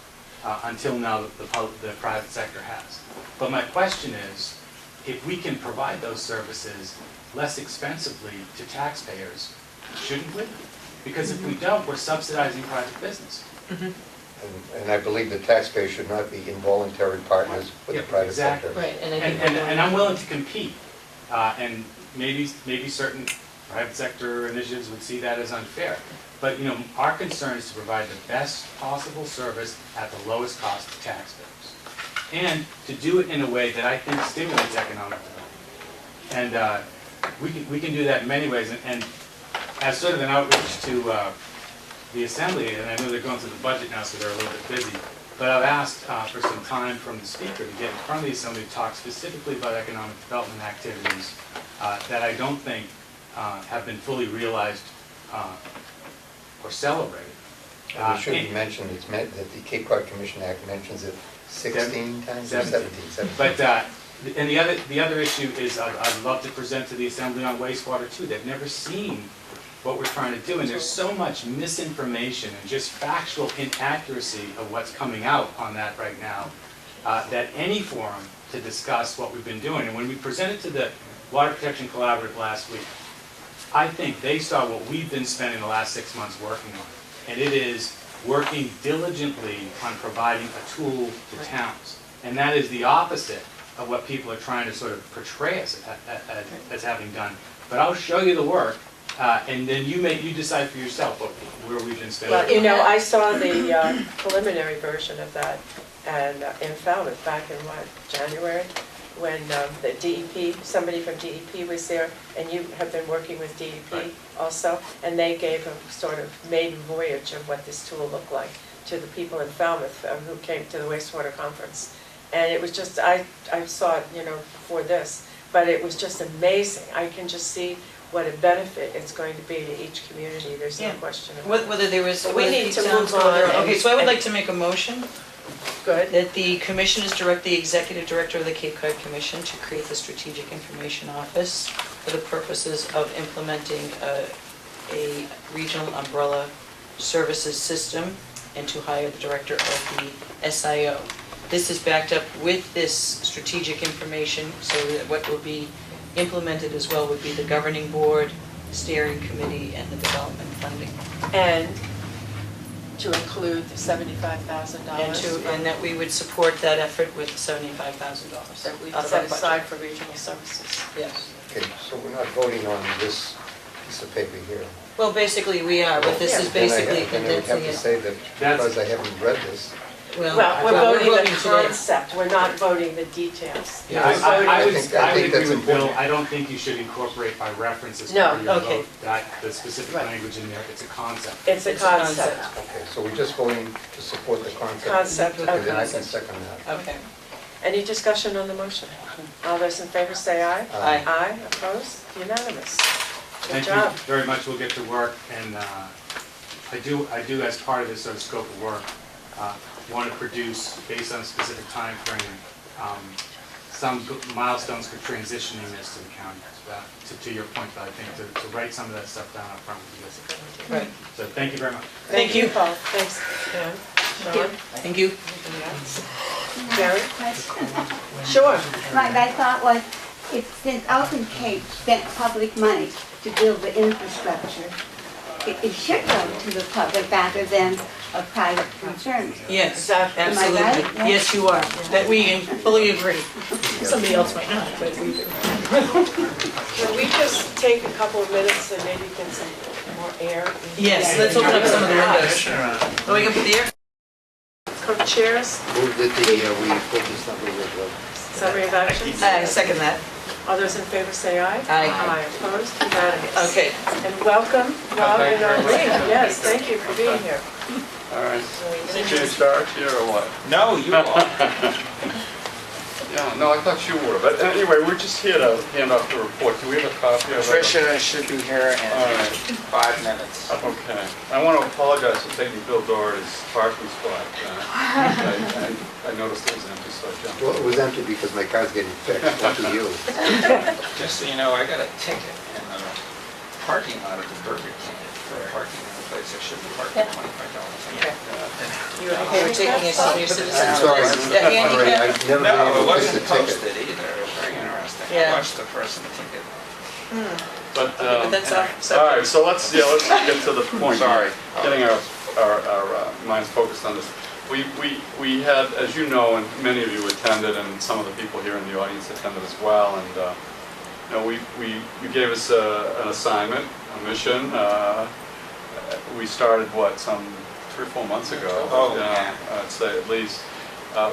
until now the private sector has. But my question is, if we can provide those services less expensively to taxpayers, shouldn't we? Because if we don't, we're subsidizing private business. And I believe the taxpayers should not be involuntary partners with the Yeah, private exactly. sector. Right, and I And, think. and I'm willing to compete, and maybe certain private sector initiatives would see that as unfair. But, you know, our concern is to provide the best possible service at the lowest cost to taxpayers. And to do it in a way that I think stimulates economic development. And we can do that in many ways. And as sort of an outreach to the Assembly, and I know they're going through the budget now, so they're a little bit busy, but I've asked for some time from the Speaker to get in front of the Assembly to talk specifically about economic development activities that I don't think have been fully realized or celebrated. And it should be mentioned, it's meant that the Cape Cod Commission Act mentions it 16 times or 17? But, and the other issue is I'd love to present to the Assembly on wastewater too. They've never seen what we're trying to do, and there's so much misinformation and just factual inaccuracy of what's coming out on that right now, that any forum to discuss what we've been doing. And when we presented to the Water Protection Collaborative last week, I think they saw what we've been spending the last 6 months working on. And it is working diligently on providing a tool to towns. And that is the opposite of what people are trying to sort of portray us as having done. But I'll show you the work, and then you decide for yourself where we've been spending. Well, you know, I saw the preliminary version of that and in Falmouth back in January, when the DEP, somebody from DEP was there, and you have been working with DEP Right. also, and they gave a sort of maiden voyage of what this tool looked like to the people in Falmouth who came to the wastewater conference. And it was just, I saw it, you know, before this, but it was just amazing. I can just see what a benefit it's going to be to each community, there's no Yeah. question about it. Whether there was. But we whether need the to towns move go there- on Okay, so I would and- like to make a motion Good. that the commissioners direct the executive director of the Cape Cod Commission to create the Strategic Information Office for the purposes of implementing a regional umbrella services system and to hire the director of the SIO. This is backed up with this strategic information, so that what will be implemented as well would be the governing board, steering committee, and the development funding. And to include the $75,000. And that we would support that effort with $75,000. That we out of our set budget. aside for regional services. Yes. Okay, so we're not voting on this piece of paper here. Well, basically, we are, but this is Then I basically have- Then I have condensing to it. say that because I haven't read this, Well, we're voting the today. concept, we're not voting the details. Yeah, We're voting- I would I think agree that's with Bill. important. I don't think you should incorporate by reference as No, part of your okay. vote, the specific Right. language in there. It's a concept. It's a It's a concept. concept. okay, so we're just voting to support the concept. Concept of And then I can concept. second that. Okay. Any discussion on the motion? All those in favor say aye. Aye. Aye, opposed, unanimous. Good Thank job. you very much. We'll get to work, and I do, as part of this sort of scope of work, want to produce, based on a specific time frame, some milestones for transitioning this to the county. To your point, I think, to write some of that stuff down up front would be good. Right. So thank you very much. Thank you. Paul. Thanks, Pam. Sean, Thank you. anybody else? Gary? Sure. My thought was, since Elton Cape spent public money to build the infrastructure, it should go to the public rather than a private concern. Yes, Exactly. Am I absolutely. right? Yeah. Yes, you are. That we fully agree. Somebody else might not, but we do. Can we just take a couple of minutes and maybe get some more air? Yes, let's open up some of the windows. Commissioner, Oh, we can put the air? Co-chairs, Move that we vote this number with summary of actions? I second that. All those in favor say aye. Aye. Aye, opposed, unanimous. Okay, And welcome, Rob thank and you very much. Henri. Yes, thank you for being here. All right. So we're gonna Should we do- start here or what? No, you are. Yeah, no, I thought you were, but anyway, we're just here to hand out the report. Do we have a copy of it? Tricia should be here in All right. 5 minutes. Okay. I want to apologize for taking Bill Doherty's parking spot. I noticed it was empty, so I jumped. Well, it was empty because my car's getting fixed, what to you? Just so you know, I got a ticket in the parking lot of the Burger King for parking in a place I shouldn't park for $25. Okay. You okay, we're taking a senior citizen. I'm sorry, Yeah, I'm sorry, handicap. I've never No, been it able to wasn't fix a ticket. posted either. It was very interesting. Yeah. I watched the person ticket. But, But that's off all right, subject. so let's get to the point. Sorry. Getting our minds focused on this. We had, as you know, and many of you attended, and some of the people here in the audience attended as well, and you know, you gave us an assignment, a mission. We started, what, some 3 or 4 months ago? Oh, yeah. I'd say at least.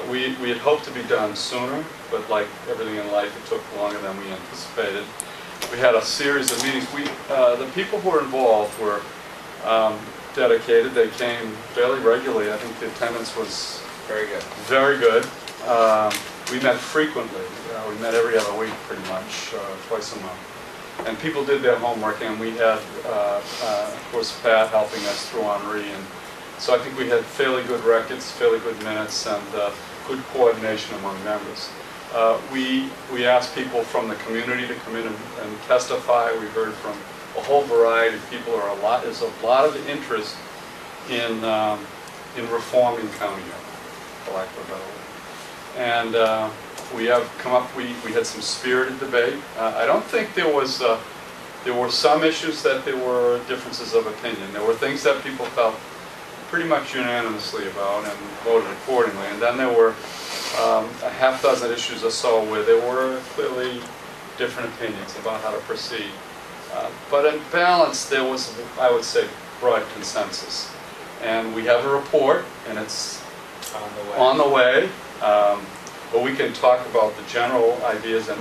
We had hoped to be done sooner, but like everything in life, it took longer than we anticipated. We had a series of meetings. The people who were involved were dedicated. They came fairly regularly. I think the attendance was Very good. very good. We met frequently. We met every other week pretty much, twice a month. And people did their homework, and we had, of course, Pat helping us through Henri. And so I think we had fairly good records, fairly good minutes, and good coordination among members. We asked people from the community to come in and testify. We heard from a whole variety of people. There's a lot of interest in reforming county government, for lack of a better word. And we have come up. We had some spirited debate. I don't think there were some issues that there were differences of opinion. There were things that people felt pretty much unanimously about and voted accordingly. And then there were a half dozen issues or so where there were clearly different opinions about how to proceed. But in balance, there was, I would say, broad consensus. And we have a report, and it's on the way. But we can talk about the general ideas and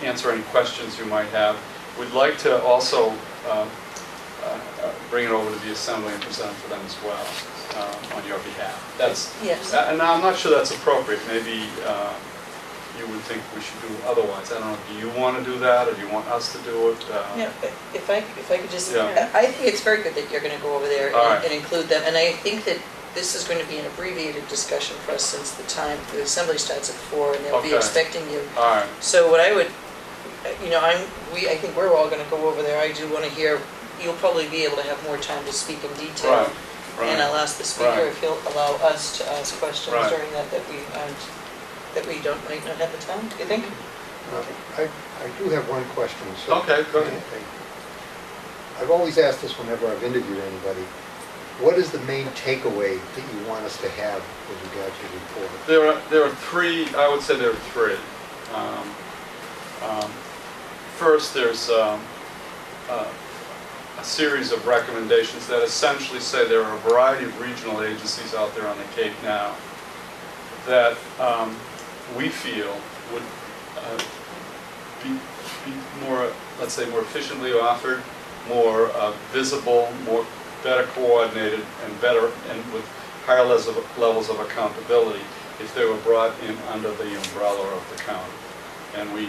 answer any questions you might have. We'd like to also bring it over to the Assembly and present it to them as well on your behalf. Yes. And I'm not sure that's appropriate. Maybe you would think we should do otherwise. I don't know. Do you want to do that, or do you want us to do it? Yeah, if I could just, Yeah. I think it's very good that you're going to go over there All right. and include them. And I think that this is going to be an abbreviated discussion for us since the assembly starts at 4 and they'll be Okay. expecting you. All right. So what I would, I think we're all going to go over there. I do want to hear, you'll probably be able to have more time to speak in detail. Right. Right. And I'll ask the speaker Right. if he'll allow us to ask questions Right. during that we might not have the time, do you think? I do have one question. So Okay, go ahead. I've always asked this whenever I've interviewed anybody. What is the main takeaway that you want us to have with regard to the report? There are three, I would say there are three. First, there's a series of recommendations that essentially say there are a variety of regional agencies out there on the Cape now that we feel would be more, let's say, more efficiently offered, more visible, better coordinated, and with higher levels of accountability if they were brought in under the umbrella of the county. And we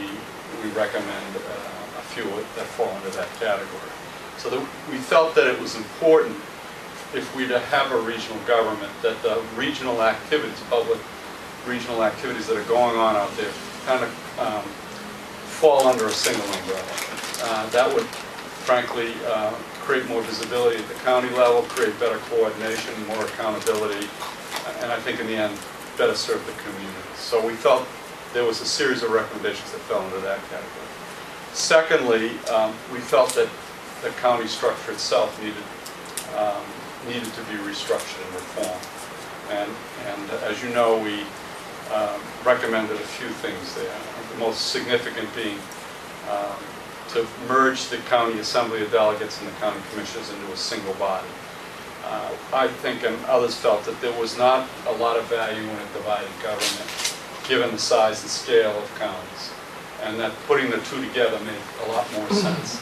recommend a few that fall into that category. So we felt that it was important, if we to have a regional government, that the regional activities, public regional activities that are going on out there kind of fall under a single umbrella. That would, frankly, create more visibility at the county level, create better coordination, more accountability, and I think in the end, better serve the community. So we felt there was a series of recommendations that fell into that category. Secondly, we felt that the county structure itself needed to be restructured and reformed. And as you know, we recommended a few things there. The most significant being to merge the county assembly of delegates and the county commissioners into a single body. I think, and others felt, that there was not a lot of value in a divided government. given the size and scale of counties. And that putting the two together made a lot more sense.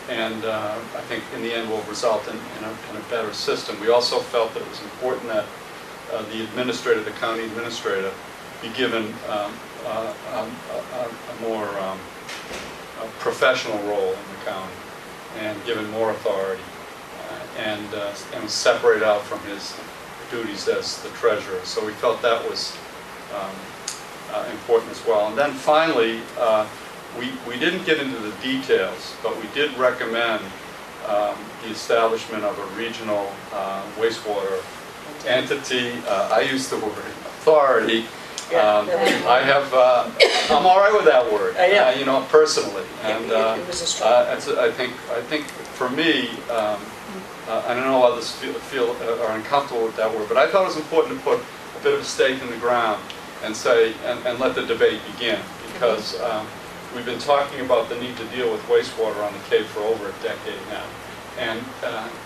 I think in the end will result in a better system. We also felt that it was important that the administrator, the county administrator, be given a more professional role in the county and given more authority and separate out from his duties as the treasurer. So we felt that was important as well. And then finally, we didn't get into the details, but we did recommend the establishment of a regional wastewater entity. I use the word authority. I'm all right with that word, personally. And It was a strong. I think for me, I don't know others feel are uncomfortable with that word, but I thought it was important to put a bit of a stake in the ground and say, and let the debate begin, because we've been talking about the need to deal with wastewater on the Cape for over a decade now.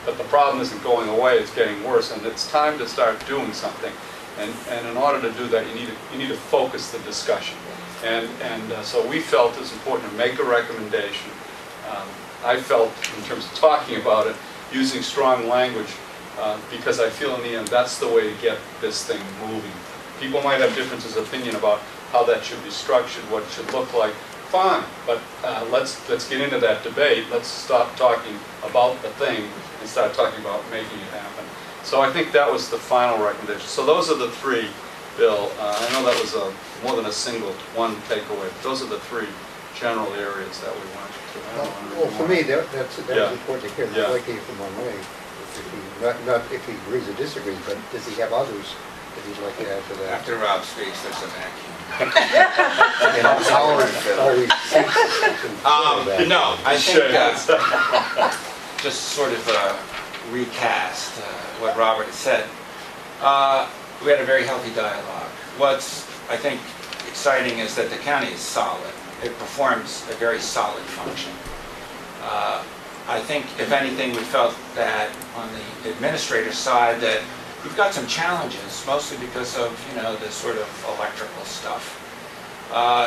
But the problem isn't going away, it's getting worse, and it's time to start doing something. And in order to do that, you need to focus the discussion. So we felt it was important to make a recommendation. I felt, in terms of talking about it, using strong language, because I feel in the end that's the way to get this thing moving. People might have differences of opinion about how that should be structured, what it should look like. Fine, but let's get into that debate. Let's stop talking about the thing and start talking about making it happen. So I think that was the final recommendation. So those are the three, Bill. I know that was more than a single one takeaway. But those are the three general areas that we went to. Well, for me, that's important to hear. Yeah. I'd like to hear from Henri, not if he agrees or disagrees, but does he have others that he'd like to add to that? After Rob speaks, there's a vacuum. And how are we No, I think just sort of recast what Robert had said. We had a very healthy dialogue. What's, I think, exciting is that the county is solid. It performs a very solid function. I think, if anything, we felt that on the administrator side that we've got some challenges, mostly because of, the sort of electrical stuff.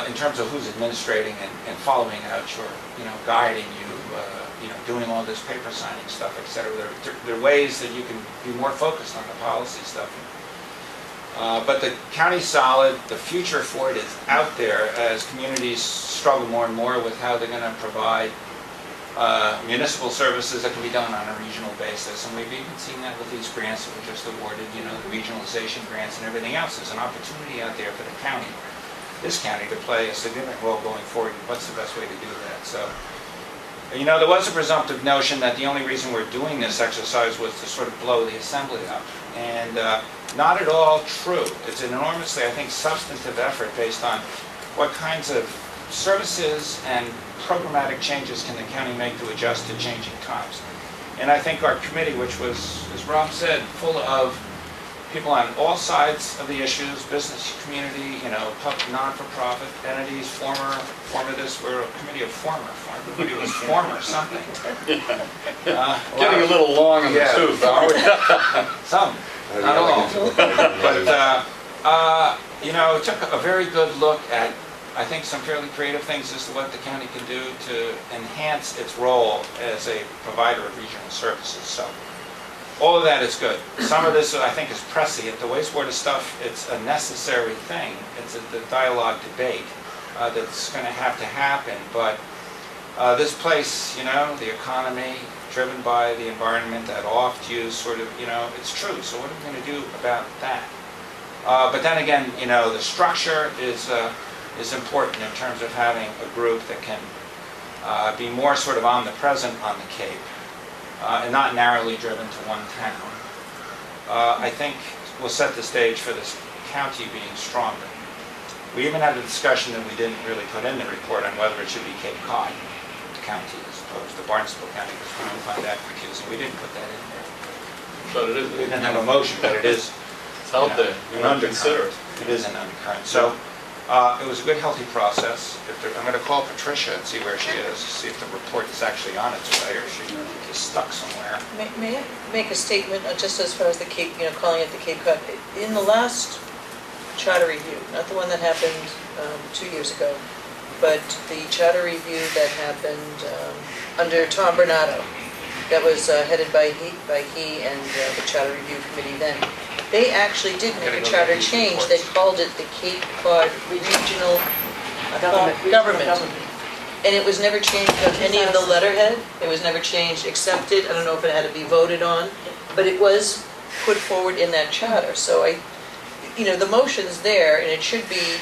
In terms of who's administrating and following out your, guiding you, doing all this paper signing stuff, et cetera. There are ways that you can be more focused on the policy stuff. But the county's solid. The future for it is out there as communities struggle more and more with how they're going to provide municipal services that can be done on a regional basis. And we've even seen that with these grants that were just awarded, the regionalization grants and everything else. There's an opportunity out there for the county, this county, to play a significant role going forward. What's the best way to do that? So, there was a presumptive notion that the only reason we're doing this exercise was to sort of blow the assembly up. And not at all true. It's an enormously, I think, substantive effort based on what kinds of services and programmatic changes can the county make to adjust to changing times. And I think our committee, which was, as Rob said, full of people on all sides of the issues, business community, non-for-profit entities, former this, we're a committee of former. Everybody was former something. Getting a little long in the tooth, aren't we? Some, not all. But, it took a very good look at, I think, some fairly creative things as to what the county can do to enhance its role as a provider of regional services. So all of that is good. Some of this, I think, is prescient. The wastewater stuff, it's a necessary thing. It's the dialogue debate that's going to happen. But this place, the economy, driven by the environment, that oft-used sort of, it's true. So what are we going to do about that? But then again, the structure is important in terms of having a group that can be more sort of omnipresent on the Cape. And not narrowly driven to one town. I think will set the stage for this county being stronger. We even had a discussion that we didn't really put in the report on whether it should be Cape Cod County as opposed to Barnstable County, because we don't find that confusing. We didn't put that in there. But it is. We didn't have a motion, but it is. It's out there. You want to consider it. It is an undercurrent. So it was a good, healthy process. I'm going to call Patricia and see where she is, see if the report is actually on its way or she is stuck somewhere. May I make a statement, just as far as the Cape, calling it the Cape Cod? In the last charter review, not the one that happened 2 years ago, but the charter review that happened under Tom Bernardo, that was headed by he and the charter review committee then. They actually did make a charter change. They called it the Cape Cod Regional Government. And it was never changed on any of the letterhead. It was never changed, accepted. I don't know if it had to be voted on, but it was put forward in that charter. So the motion's there, and it should be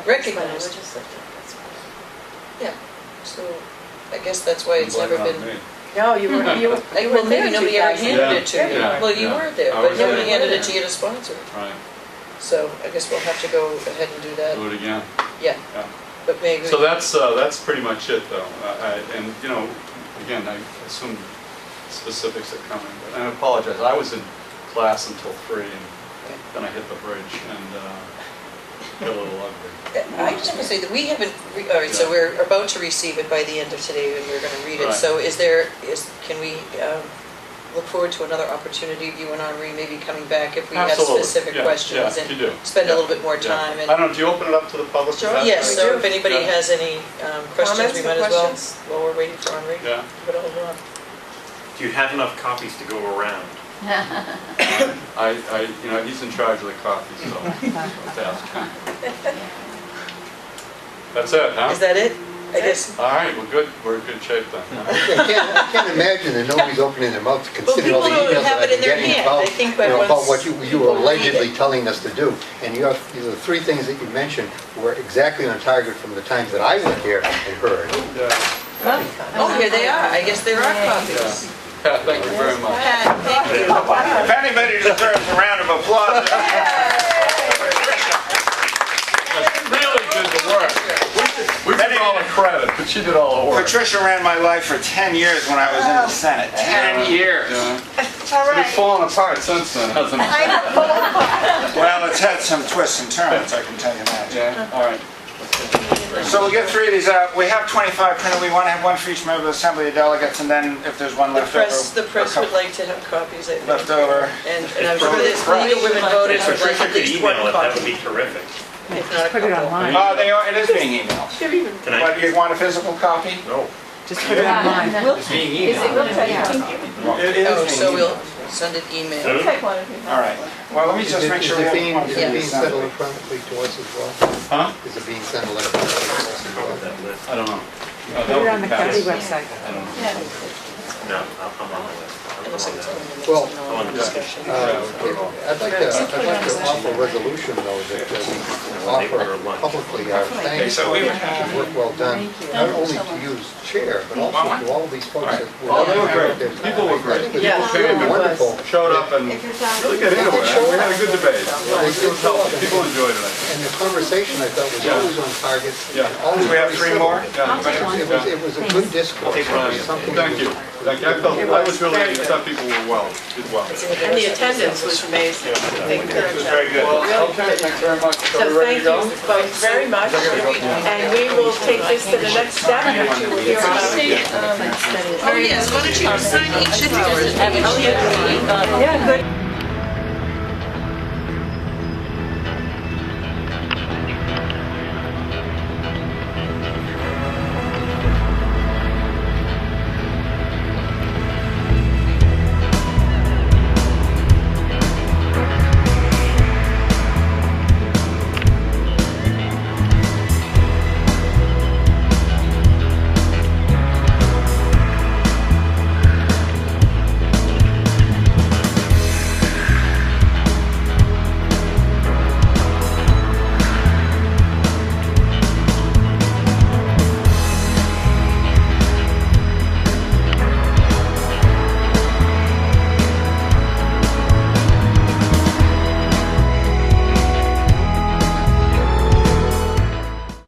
recognized. Yeah. So I guess that's why it's never been. No, you were Well, maybe nobody ever handed it to you. Yeah. Well, you were there, I but was nobody there. handed it to you to sponsor it. Right, So I guess we'll have to go ahead and do that. do it again. Yeah. Yeah. But maybe. So that's pretty much it, though. And, again, I assume specifics are coming, but I apologize. I was in class until 3, and then I hit the bridge and got a little ugly. I just want to say that we haven't, all right, so we're about to receive it by the end of today, and we're going to read it. Right. So can we look forward to another opportunity, you and Henri maybe coming back if we have Absolutely. specific Yeah, questions yeah, and you do. spend a Yeah, little bit more yeah. time? I don't know, do you open it up to the public? Is that- Yes, so if anybody Yeah. has any questions, Comments we or might as well, questions? while we're waiting for Henri. Yeah. Give it a hold on. Do you have enough copies to go around? He's in charge of the coffee, so let's ask him. That's it, huh? Is that it? I guess. All right, we're in good shape then. I can't imagine that nobody's opening their mouth to consider all the people emails have that it I've in been their getting hand. about, I think that about once what you were people read allegedly it. telling us to do. And the 3 things that you mentioned were exactly on target from the times that I went here and heard. Oh, here they are. I guess there are copies. Pat, thank you very much. Pat, thank you. If anybody deserves a round of applause, Really did the work. We took all the credit, but she did all the work. Patricia ran my life for 10 years when I was in the Senate. 10 years. Yeah. It's fallen apart since then, hasn't it? Well, it's had some twists and turns, I can tell you that. Yeah, all right. So we'll get 3 of these out. We have 25 printed. We want to have 1 for each member of the Assembly of Delegates, and then if there's one The left over. press would like to have copies, I think. Left over. And I'm sure there's plenty of women voters If who'd like Patricia at could least one email it, that would copy, be terrific. if not a couple. It is being emailed. Can I? But you want a physical copy? No. Just put it online. It's being emailed. It is Oh, being so we'll emailed. send an email. All right. Well, let me just make sure we Is have it one. being sent electronically to us as well? Huh? Is it being sent electronically to us as well? That list. I don't know. Put it on the county website. I don't know. No, I'm on the list. It looks like it's on the minutes, Well, and all the discussion. I'd like to offer a resolution, though, that we offer publicly our thanks so for we would the work well done, not only to you as chair, but also to all of these folks that were. Oh, they were great. there. People were great. I think it Yeah. was really wonderful. Showed up and really got into it. We had a good debate. It was healthy. People enjoyed it, I think. And the conversation, I thought, was always on target. Yeah. Always Do we have very 3 civil. more? It was a good discourse. It was something that Thank you. was- Thank you. I was really, I thought people were did well. And the attendance was amazing. They encouraged us. Very good. Okay, thanks very much. So So we ready thank to you go? both very much. And we will take this to the next step, which you will hear about. Oh, yes, why don't you sign each of yours? Yeah, good.